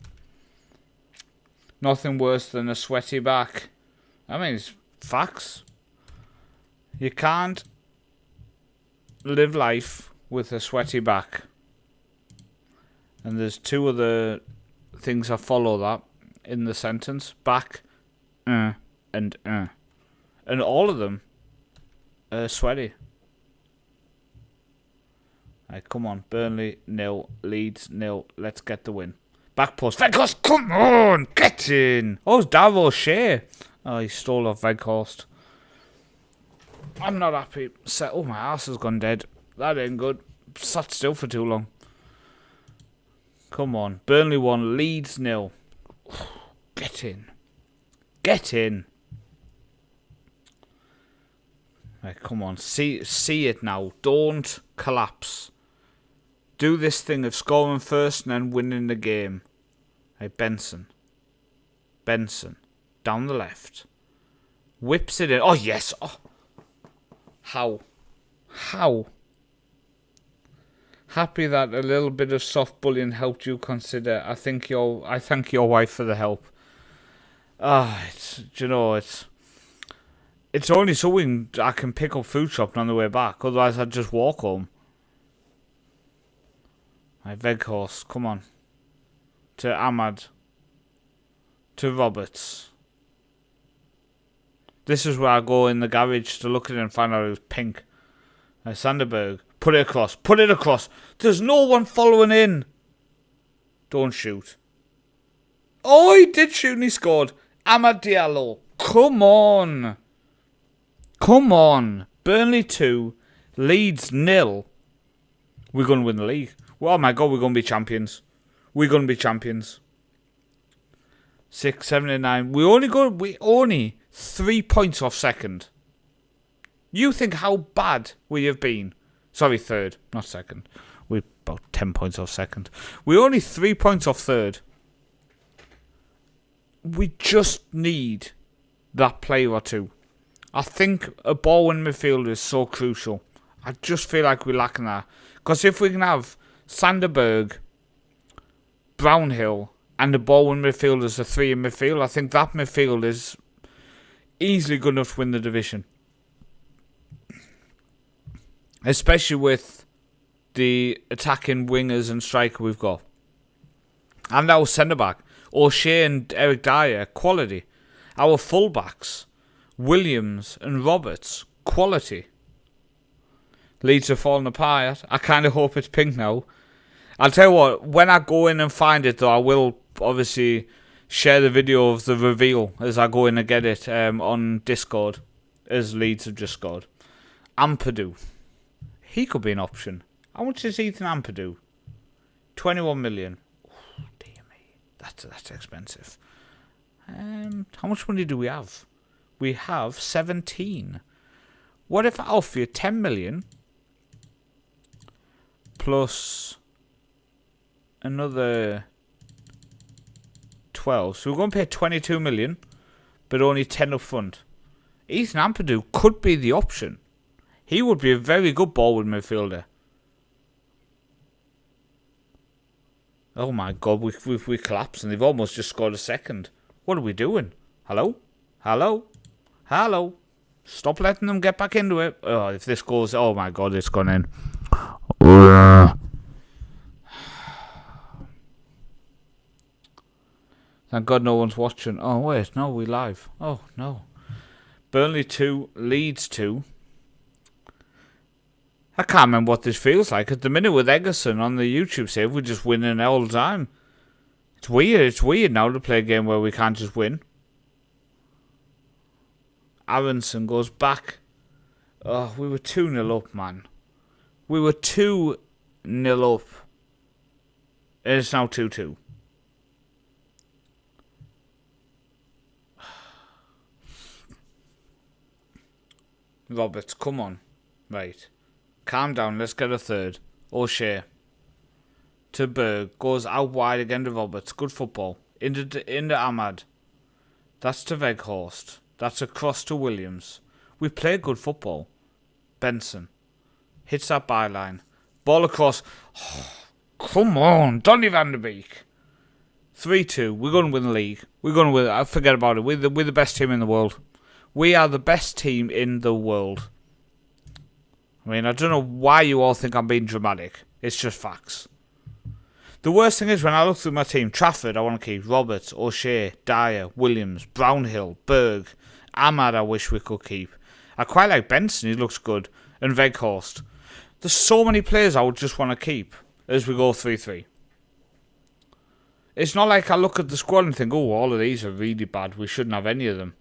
Nothing worse than a sweaty back. I mean, it's facts. You can't live life with a sweaty back. And there's 2 other things that follow that in the sentence. Back, and. And all of them sweaty. Right, come on. Burnley 0, Leeds 0. Let's get the win. Back post. Weghorst, come on! Get in! Oh, it's Davos Shea. Oh, he stole off Weghorst. I'm not happy. Oh, my ass has gone dead. That ain't good. Sat still for too long. Come on. Burnley 1, Leeds 0. Get in. Get in. Right, come on. See it now. Don't collapse. Do this thing of scoring first and then winning the game. Hey, Benson. Down the left. Whips it in. Oh, yes. Oh. How? Happy that a little bit of soft bullying helped you consider. I thank your wife for the help. It's only so I can pick up food shopping on the way back. Otherwise, I'd just walk home. Right, Weghorst, come on. To Ahmad. To Roberts. This is where I go in the garage to look at it and find out it was pink. Sanderberg. Put it across. There's no one following in. Don't shoot. Oh, he did shoot and he scored. Amad Diallo. Come on. Burnley 2. Leeds 0. We're going to win the league. Oh my God, we're going to be champions. 6, 7, and 9. We only 3 points off second. You think how bad we have been. Sorry, third, not second. We're about 10 points off second. We're only 3 points off third. We just need that player or two. I think a ball-winning midfielder is so crucial. I just feel like we're lacking that. Because if we can have Sanderberg, Brownhill, and the ball-winning midfielders, the 3 in midfield, I think that midfield is easily good enough to win the division. Especially with the attacking wingers and striker we've got. And our centre-back, O'Shea and Eric Dyer, quality. Our full-backs, Williams and Roberts, quality. Leeds are falling apart. I kind of hope it's pink now. I'll tell you what, when I go in and find it though, I will obviously share the video of the reveal as I go in and get it on Discord, as Leeds have just scored. Ampadu. He could be an option. How much is Ethan Ampadu? 21 million. Oh, dear me. That's expensive. How much money do we have? We have 17. What if I offer you 10 million plus another 12? So we're going to pay 22 million, but only 10 up front. Ethan Ampadu could be the option. He would be a very good ball-winning midfielder. Oh my God, we collapsed and they've almost just scored a second. What are we doing? Hello? Stop letting them get back into it. Oh, if this goes, oh my God, it's gone in. Thank God no one's watching. Oh wait, no, we live. Oh no. Burnley 2, Leeds 2. I can't remember what this feels like. At the minute with Egerson on the YouTube save, we're just winning all the time. It's weird now to play a game where we can't just win. Aronson goes back Oh, we were 2-0 up, man. We were 2-0 up. It's now 2-2. Roberts, come on. Right. Calm down, let's get a third. O'Shea. To Berg. Goes out wide again to Roberts. Good football. Into Ahmad. That's to Weghorst. That's a cross to Williams. We play good football. Benson. Hits that byline. Ball across. Oh, come on. Donny van der Beek. 3-2. We're going to win the league. We're going to win. Forget about it. We're the best team in the world. We are the best team in the world. I mean, I don't know why you all think I'm being dramatic. It's just facts. The worst thing is when I look through my team, Trafford, I want to keep. Roberts, O'Shea, Dyer, Williams, Brownhill, Berg, Ahmad, I wish we could keep. I quite like Benson, he looks good. And Weghorst. There's so many players I would just want to keep as we go 3-3. It's not like I look at the squad and think, oh, all of these are really bad. We shouldn't have any of them.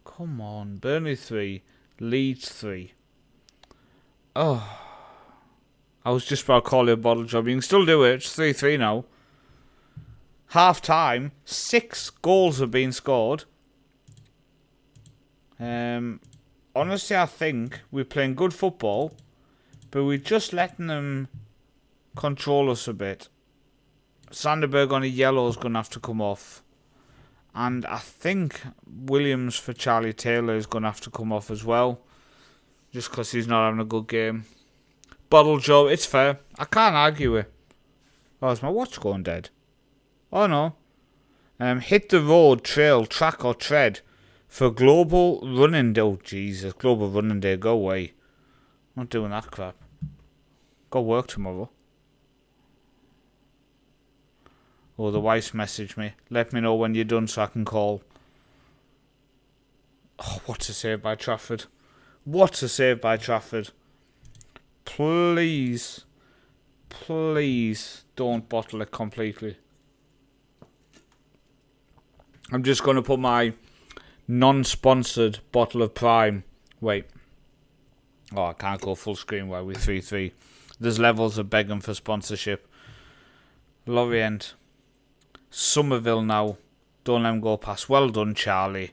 Come on. Burnley 3. Leeds 3. Oh. I was just about to call it a bottle job. You can still do it. It's 3-3 now. Half time. 6 goals have been scored. Honestly, I think we're playing good football, but we're just letting them control us a bit. Sanderberg on a yellow is going to have to come off. And I think Williams for Charlie Taylor is going to have to come off as well. Just because he's not having a good game. Bottle job, it's fair. I can't argue it. Oh, is my watch going dead? Oh no. Hit the road, trail, track or tread. For Global Running Day. Oh, Jesus. Global Running Day. Go away. I'm not doing that crap. Got work tomorrow. Oh, the wife's messaged me. Let me know when you're done so I can call. Oh, what a save by Trafford. What a save by Trafford. Please. Please don't bottle it completely. I'm just going to put my non-sponsored bottle of Prime. Wait. Oh, I can't go full screen while we're 3-3. There's levels of begging for sponsorship. Lorient. Somerville now. Don't let him go past. Well done, Charlie.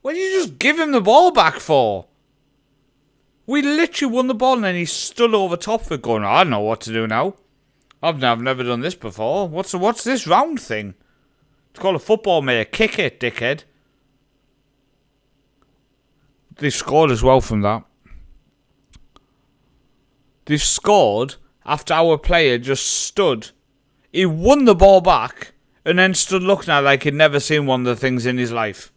What did you just give him the ball back for? We literally won the ball and then he stood over top of it going, I don't know what to do now. I've never done this before. What's this round thing? It's called a football, mate. Kick it, dickhead. They scored as well from that. They scored after our player just stood. He won the ball back and then stood looking at it like he'd never seen one of the things in his life.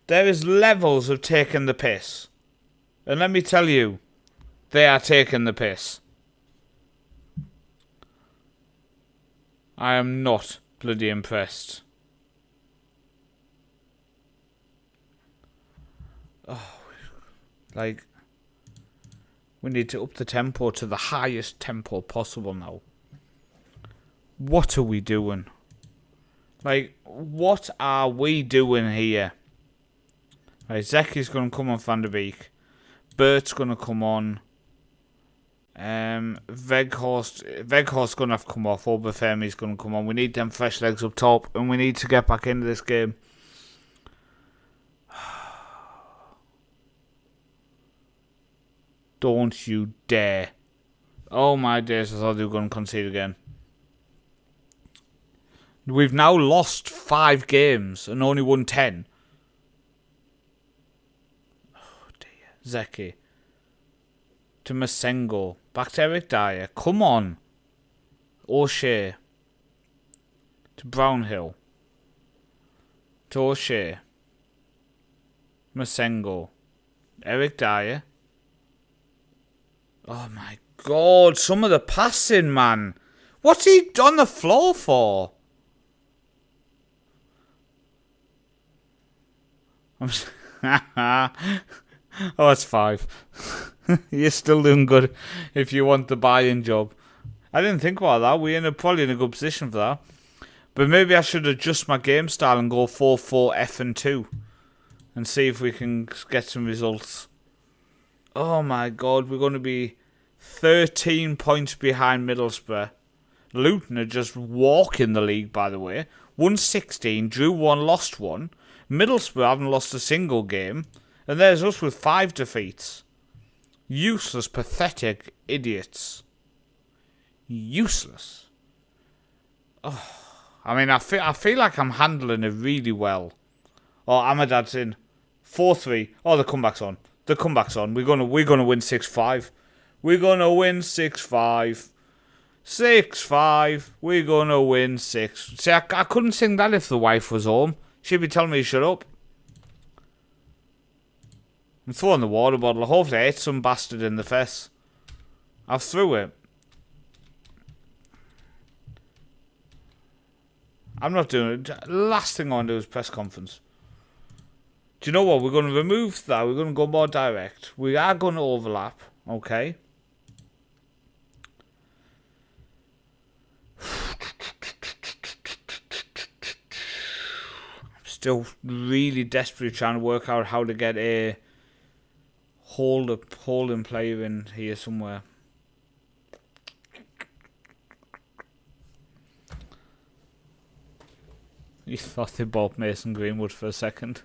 There is levels of taking the piss. And let me tell you, they are taking the piss. I am not bloody impressed. Oh, like, we need to up the tempo to the highest tempo possible now. What are we doing? Like, what are we doing here? Right, Zeki's going to come on Van der Beek. Bert's going to come on. Weghorst going to have to come off. Obafemi's going to come on. We need them fresh legs up top. And we need to get back into this game. Don't you dare. Oh my days, I thought they were going to concede again. We've now lost 5 games and only won 10. Oh dear. Zeki. To Masengo. Back to Eric Dyer. Come on. O'Shea. To Brownhill. To O'Shea. Masengo. Eric Dyer. Oh my God, some of the passing, man. What's he on the floor for? Oh, it's 5. You're still doing good if you want the buy-in job. I didn't think about that. We're probably in a good position for that. But maybe I should adjust my game style and go 4-4 FN2 and see if we can get some results. Oh my god, we're going to be 13 points behind Middlesbrough. Luton are just walking the league, by the way. Won 16, drew 1, lost 1. Middlesbrough haven't lost a single game. And there's us with 5 defeats. Useless, pathetic idiots. Useless. Oh, I mean, I feel like I'm handling it really well. Oh, Amadad's in. 4-3. Oh, the comeback's on. The comeback's on. We're gonna win 6-5. We're gonna win 6-5. 6-5. We're gonna win 6. See, I couldn't sing that if the wife was home. She'd be telling me to shut up. I'm throwing the water bottle. Hopefully I hit some bastard in the face. I've threw it. I'm not doing it. Last thing I want to do is press conference. Do you know what? We're going to remove that. We're going to go more direct. We are going to overlap. Okay. I'm still really desperately trying to work out how to get a holding player in here somewhere. You thought they bought Mason Greenwood for a second.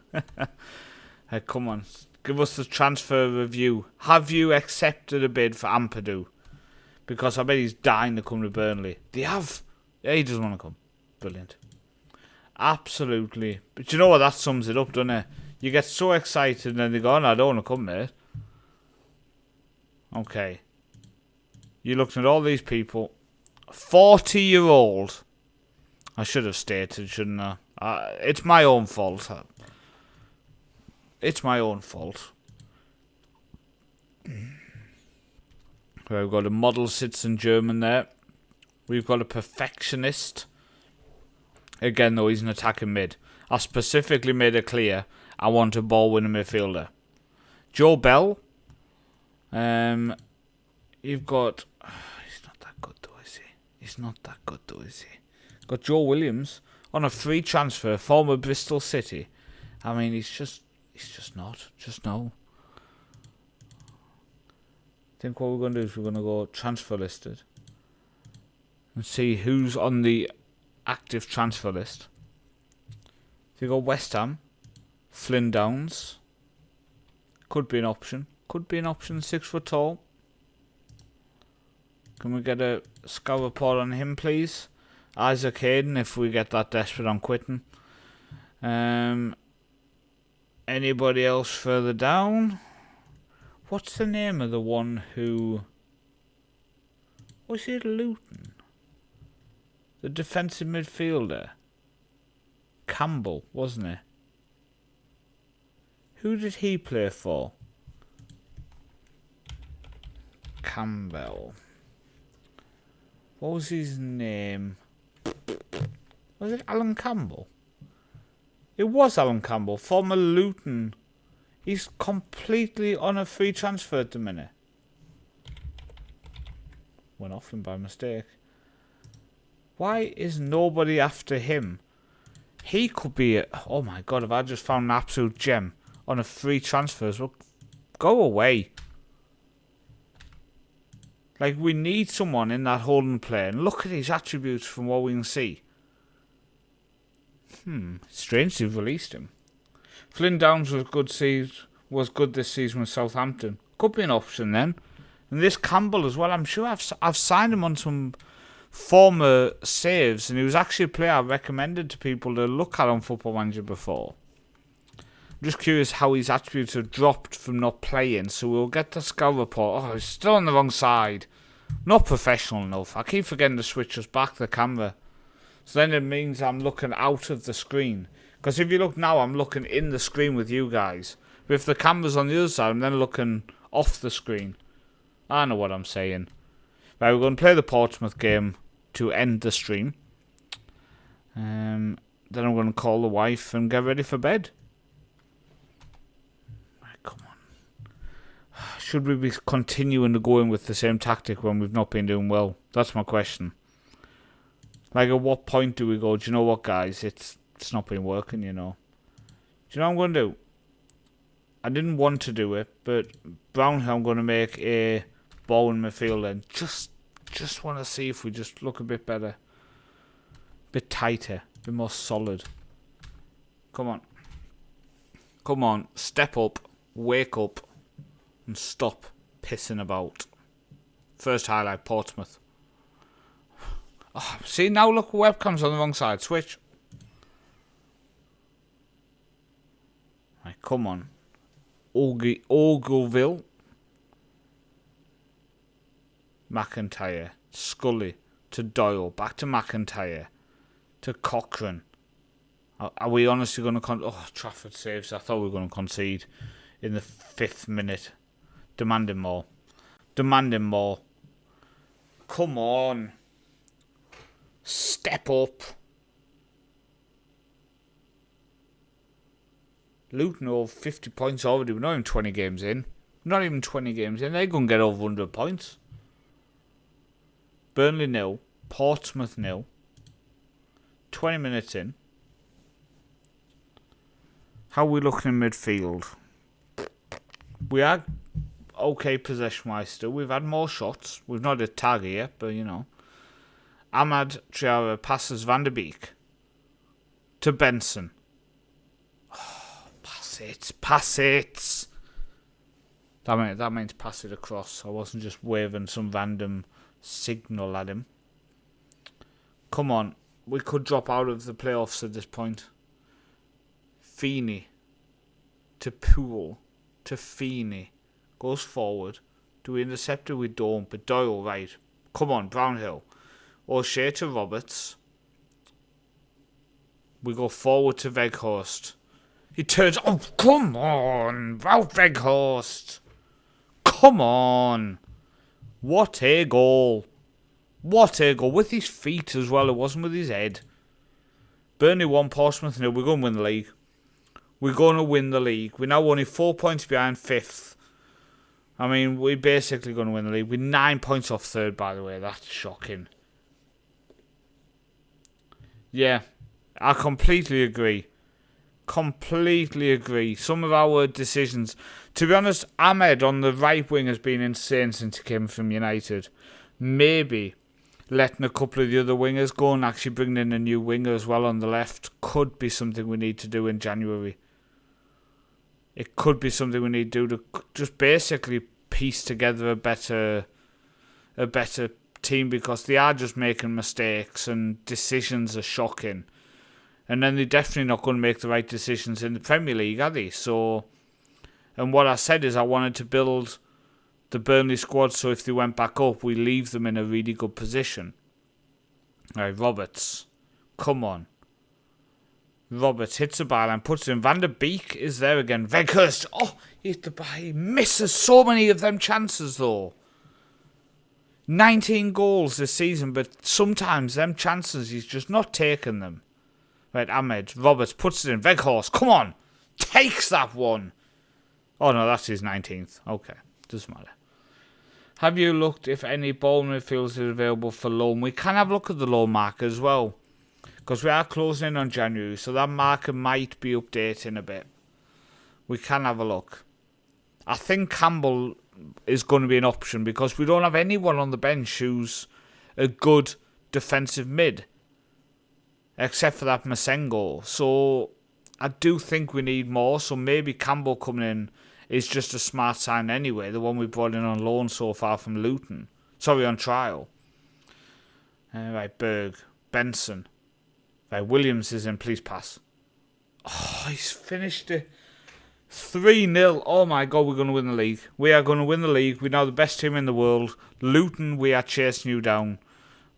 Hey, come on. Give us the transfer review. Have you accepted a bid for Ampadu? Because I bet he's dying to come to Burnley. They have. Yeah, he doesn't want to come. Brilliant. Absolutely. But you know what? That sums it up, doesn't it? You get so excited and then they go, oh, no, I don't want to come, mate. Okay. You're looking at all these people. 40-year-old. I should have stated, shouldn't I? It's my own fault. It's my own fault. We've got a model citizen German there. We've got a perfectionist. Again, though, he's an attacking mid. I specifically made it clear I want a ball-winning midfielder. Joe Bell. You've got... he's not that good, though, is he? He's not that good, though, is he? Got Joe Williams on a free transfer, former Bristol City. I mean, he's just not. Just no. I think what we're going to do is we're going to go transfer listed and see who's on the active transfer list. So you got West Ham, Flynn Downs. Could be an option. Could be an option. 6 foot tall. Can we get a scout report on him, please? Isaac Hayden, if we get that desperate on quitting. Anybody else further down? What's the name of the one who... Was he at Luton? The defensive midfielder? Campbell, wasn't he? Who did he play for? Campbell. What was his name? Was it Alan Campbell? It was Alan Campbell, former Luton. He's completely on a free transfer at the minute. Went off him by mistake. Why is nobody after him? He could be a... Oh my god, have I just found an absolute gem on a free transfer as well? Go away. Like, we need someone in that holding play. And look at his attributes from what we can see. Strange they've released him. Flynn Downs was good this season with Southampton. Could be an option then. And this Campbell as well. I'm sure I've signed him on some former saves, and he was actually a player I recommended to people to look at on Football Manager before. I'm just curious how his attributes have dropped from not playing, so we'll get the scout report. Oh, he's still on the wrong side. Not professional enough. I keep forgetting to switch us back the camera. So then it means I'm looking out of the screen. Because if you look now, I'm looking in the screen with you guys. But if the camera's on the other side, I'm then looking off the screen. I know what I'm saying. Right, we're going to play the Portsmouth game to end the stream. Then I'm going to call the wife and get ready for bed. Right, come on. Should we be continuing to go in with the same tactic when we've not been doing well? That's my question. Like, at what point do we go, do you know what, guys? It's not been working, you know. Do you know what I'm going to do? I didn't want to do it, but Brownhill, I'm going to make a ball in midfield and just want to see if we just look a bit better. A bit tighter, a bit more solid. Come on. Come on, step up, wake up, and stop pissing about. First highlight, Portsmouth. Oh, see, now look, webcam's on the wrong side. Switch. Right, come on. Ogleville. McIntyre. Scully. To Doyle. Back to McIntyre. To Cochrane. Are we honestly going to... Oh, Trafford saves. I thought we were going to concede in the 5th minute. Demanding more. Demanding more. Come on. Step up. Luton over 50 points already. We're not even 20 games in. Not even 20 games in. They're going to get over 100 points. Burnley 0. Portsmouth 0. 20 minutes in. How are we looking in midfield? We are okay possession-wise still. We've had more shots. We've not hit target yet, but you know. Ahmad Traore passes Van der Beek to Benson. Oh, pass it, pass it. That means pass it across. I wasn't just waving some random signal at him. Come on, we could drop out of the playoffs at this point. Feeney to Poole to Feeney goes forward. Do we intercept it? We don't. But Doyle, right? Come on, Brownhill. O'Shea to Roberts. We go forward to Weghorst. He turns... Oh, come on! Wout Weghorst! Come on! What a goal! What a goal! With his feet as well. It wasn't with his head. Burnley 1, Portsmouth 0. We're going to win the league. We're going to win the league. We're now only 4 points behind 5th. I mean, we're basically going to win the league. We're 9 points off 3rd, by the way. That's shocking. Yeah, I completely agree. Completely agree. Some of our decisions... To be honest, Ahmed on the right wing has been insane since he came from United. Maybe letting a couple of the other wingers go and actually bringing in a new winger as well on the left could be something we need to do in January. It could be something we need to do to just basically piece together a better team, because they are just making mistakes and decisions are shocking. And then they're definitely not going to make the right decisions in the Premier League, are they? So, and what I said is I wanted to build the Burnley squad so if they went back up, we leave them in a really good position. Right, Roberts. Come on. Roberts hits the byline, puts it in. Van der Beek is there again. Weghorst. Oh, he hit the bar. He misses so many of them chances, though. 19 goals this season, but sometimes them chances, he's just not taking them. Right, Ahmed. Roberts puts it in. Weghorst. Come on. Takes that one. Oh, no, that's his 19th. Okay. Doesn't matter. Have you looked if any ball midfielders are available for loan? We can have a look at the loan market as well, because we are closing in on January, so that market might be updating a bit. We can have a look. I think Campbell is going to be an option because we don't have anyone on the bench who's a good defensive mid, except for that Masengo. So I do think we need more, so maybe Campbell coming in is just a smart sign anyway, the one we brought in on loan so far from Luton. Sorry, on trial. Right, Berg. Benson. Right, Williams is in, please pass. Oh, he's finished it. 3-0. Oh my God, we're going to win the league. We are going to win the league. We're now the best team in the world. Luton, we are chasing you down.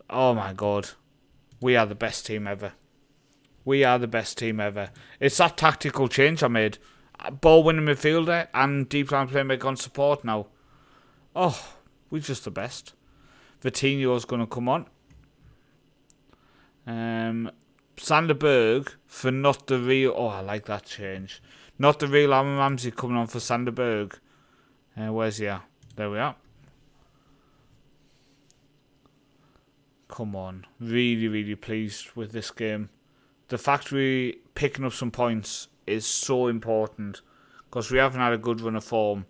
Oh my God. We are the best team ever. We are the best team ever. It's that tactical change I made. Ball winning midfielder and deep line playmaker on support now. Oh, we're just the best. Vitinho's going to come on. Sander Berg for not the real... Oh, I like that change. Not the real Aaron Ramsey coming on for Sander Berg. Where's he at? There we are. Come on. Really, really pleased with this game. The fact we're picking up some points is so important because we haven't had a good run of form.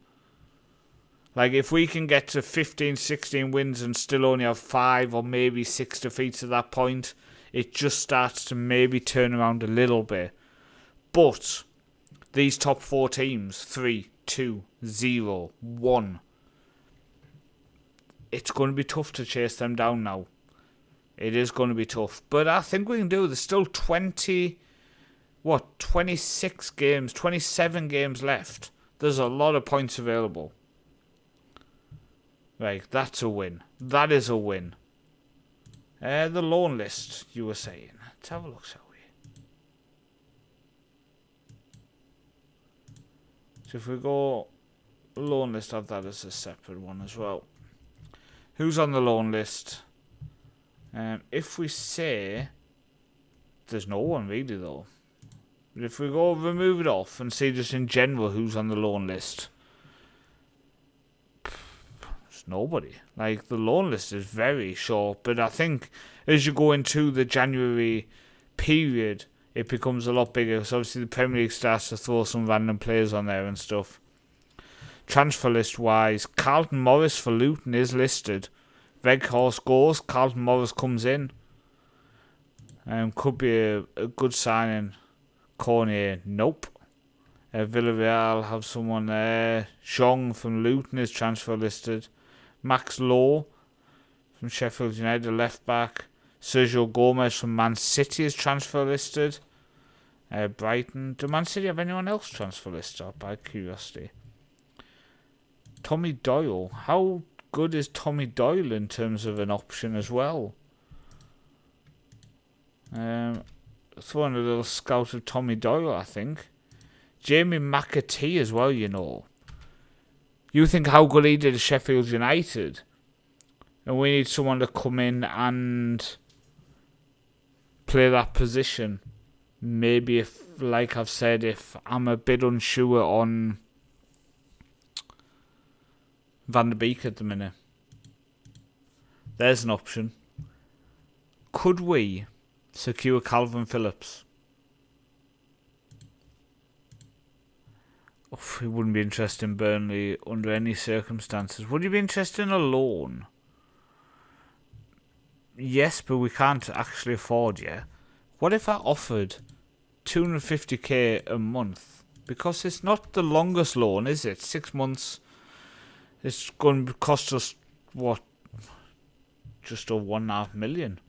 Like, if we can get to 15, 16 wins and still only have 5 or maybe 6 defeats at that point, it just starts to maybe turn around a little bit. But these top 4 teams, 3, 2, 0, 1, it's going to be tough to chase them down now. It is going to be tough. But I think we can do it. There's still 26 games, 27 games left. There's a lot of points available. Right, that's a win. That is a win. The loan list, you were saying. Let's have a look, shall we? So if we go loan list, have that as a separate one as well. Who's on the loan list? If we say there's no one really though. But if we go remove it off and see just in general who's on the loan list, there's nobody. Like, the loan list is very short, but I think as you go into the January period, it becomes a lot bigger. So obviously the Premier League starts to throw some random players on there and stuff. Transfer list wise, Carlton Morris for Luton is listed. Veghorst goes, Carlton Morris comes in. Could be a good signing. Cornier, nope. Villarreal have someone there. Zhong from Luton is transfer listed. Max Lowe from Sheffield United, left back. Sergio Gomez from Man City is transfer listed. Brighton. Do Man City have anyone else transfer listed? By curiosity. Tommy Doyle. How good is Tommy Doyle in terms of an option as well? Throwing a little scout of Tommy Doyle, I think. Jamie McAtee as well, you know. You think how good he did at Sheffield United. And we need someone to come in and play that position. Maybe if, like I've said, if I'm a bit unsure on Van der Beek at the minute. There's an option. Could we secure Calvin Phillips? He wouldn't be interested in Burnley under any circumstances. Would you be interested in a loan? Yes, but we can't actually afford you. What if I offered 250k a month? Because it's not the longest loan, is it? 6 months. It's going to cost us, what? Just over 1.5 million.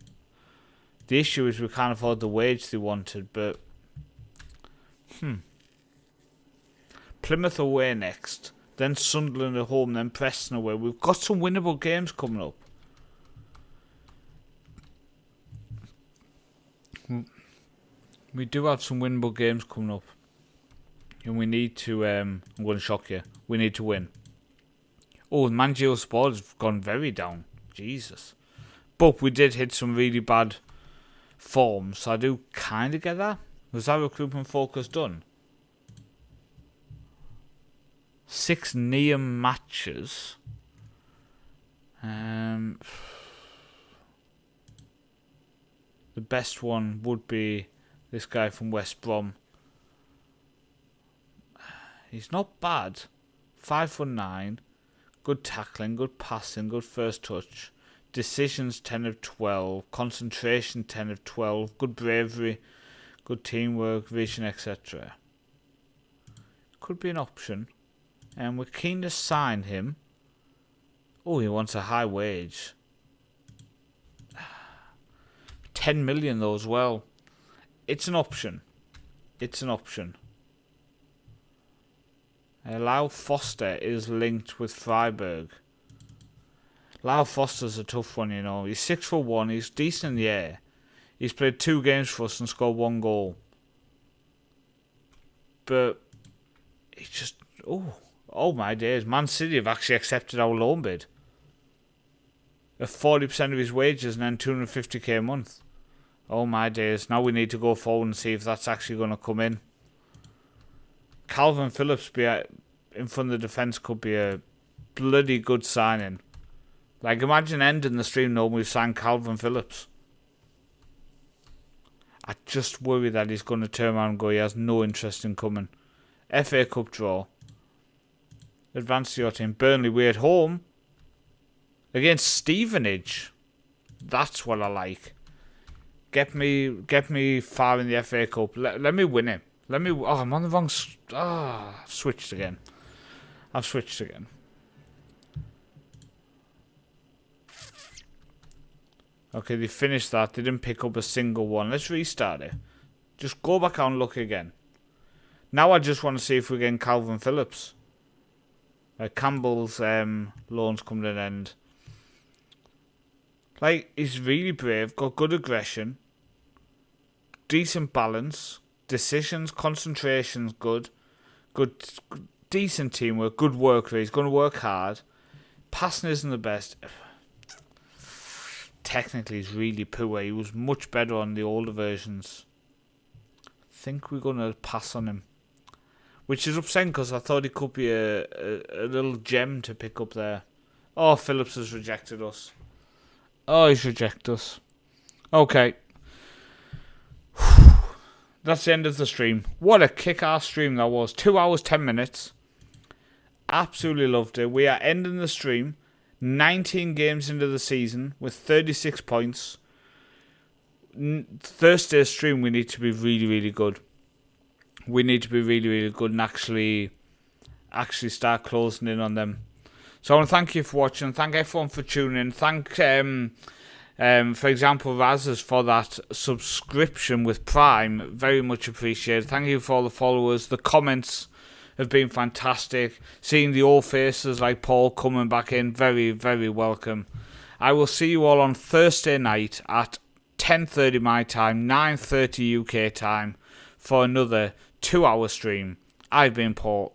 The issue is we can't afford the wage they wanted, but... Plymouth away next. Then Sunderland at home, then Preston away. We've got some winnable games coming up. We do have some winnable games coming up. And we need to... I'm going to shock you. We need to win. Oh, Mangio's sport has gone very down. Jesus. But we did hit some really bad forms, so I do kind of get that. Was that recruitment focus done? 6 near matches. The best one would be this guy from West Brom. He's not bad. 5'9". Good tackling, good passing, good first touch. Decisions 10 of 12. Concentration 10 of 12. Good bravery, good teamwork, vision, etc. Could be an option. And we're keen to sign him. Oh, he wants a high wage. 10 million though as well. It's an option. It's an option. Lau Foster is linked with Freiburg. Lau Foster's a tough one, you know. He's 6'1", he's decent in the air. He's played 2 games for us and scored 1 goal. But he just... Oh my days. Man City have actually accepted our loan bid. At 40% of his wages and then 250k a month. Oh my days. Now we need to go forward and see if that's actually going to come in. Calvin Phillips, in front of the defence could be a bloody good signing. Like, imagine ending the stream knowing we've signed Calvin Phillips. I just worry that he's going to turn around and go, he has no interest in coming. FA Cup draw. Advance to your team. Burnley, we're at home. Against Stevenage. That's what I like. Get me far in the FA Cup. Let me win it. Oh, I'm on the wrong... I've switched again. Okay, they finished that. They didn't pick up a single one. Let's restart it. Just go back out and look again. Now I just want to see if we're getting Calvin Phillips. Campbell's loan's coming to an end. Like, he's really brave, got good aggression, decent balance, decisions, concentration's good, decent teamwork, good work rate. He's going to work hard. Passing isn't the best. Technically, he's really poor. He was much better on the older versions. I think we're going to pass on him. Which is upsetting because I thought he could be a little gem to pick up there. Oh, Phillips has rejected us. Oh, he's rejected us. Okay. That's the end of the stream. What a kick-ass stream that was. 2 hours, 10 minutes. Absolutely loved it. We are ending the stream 19 games into the season with 36 points. Thursday's stream, we need to be really, really good. We need to be really, really good and actually start closing in on them. So I want to thank you for watching. Thank everyone for tuning in. Thank, for example, Razes for that subscription with Prime. Very much appreciated. Thank you for all the followers. The comments have been fantastic. Seeing the old faces like Paul coming back in. Very, very welcome. I will see you all on Thursday night at 10:30 my time, 9:30 UK time for another 2-hour stream. I've been Paul.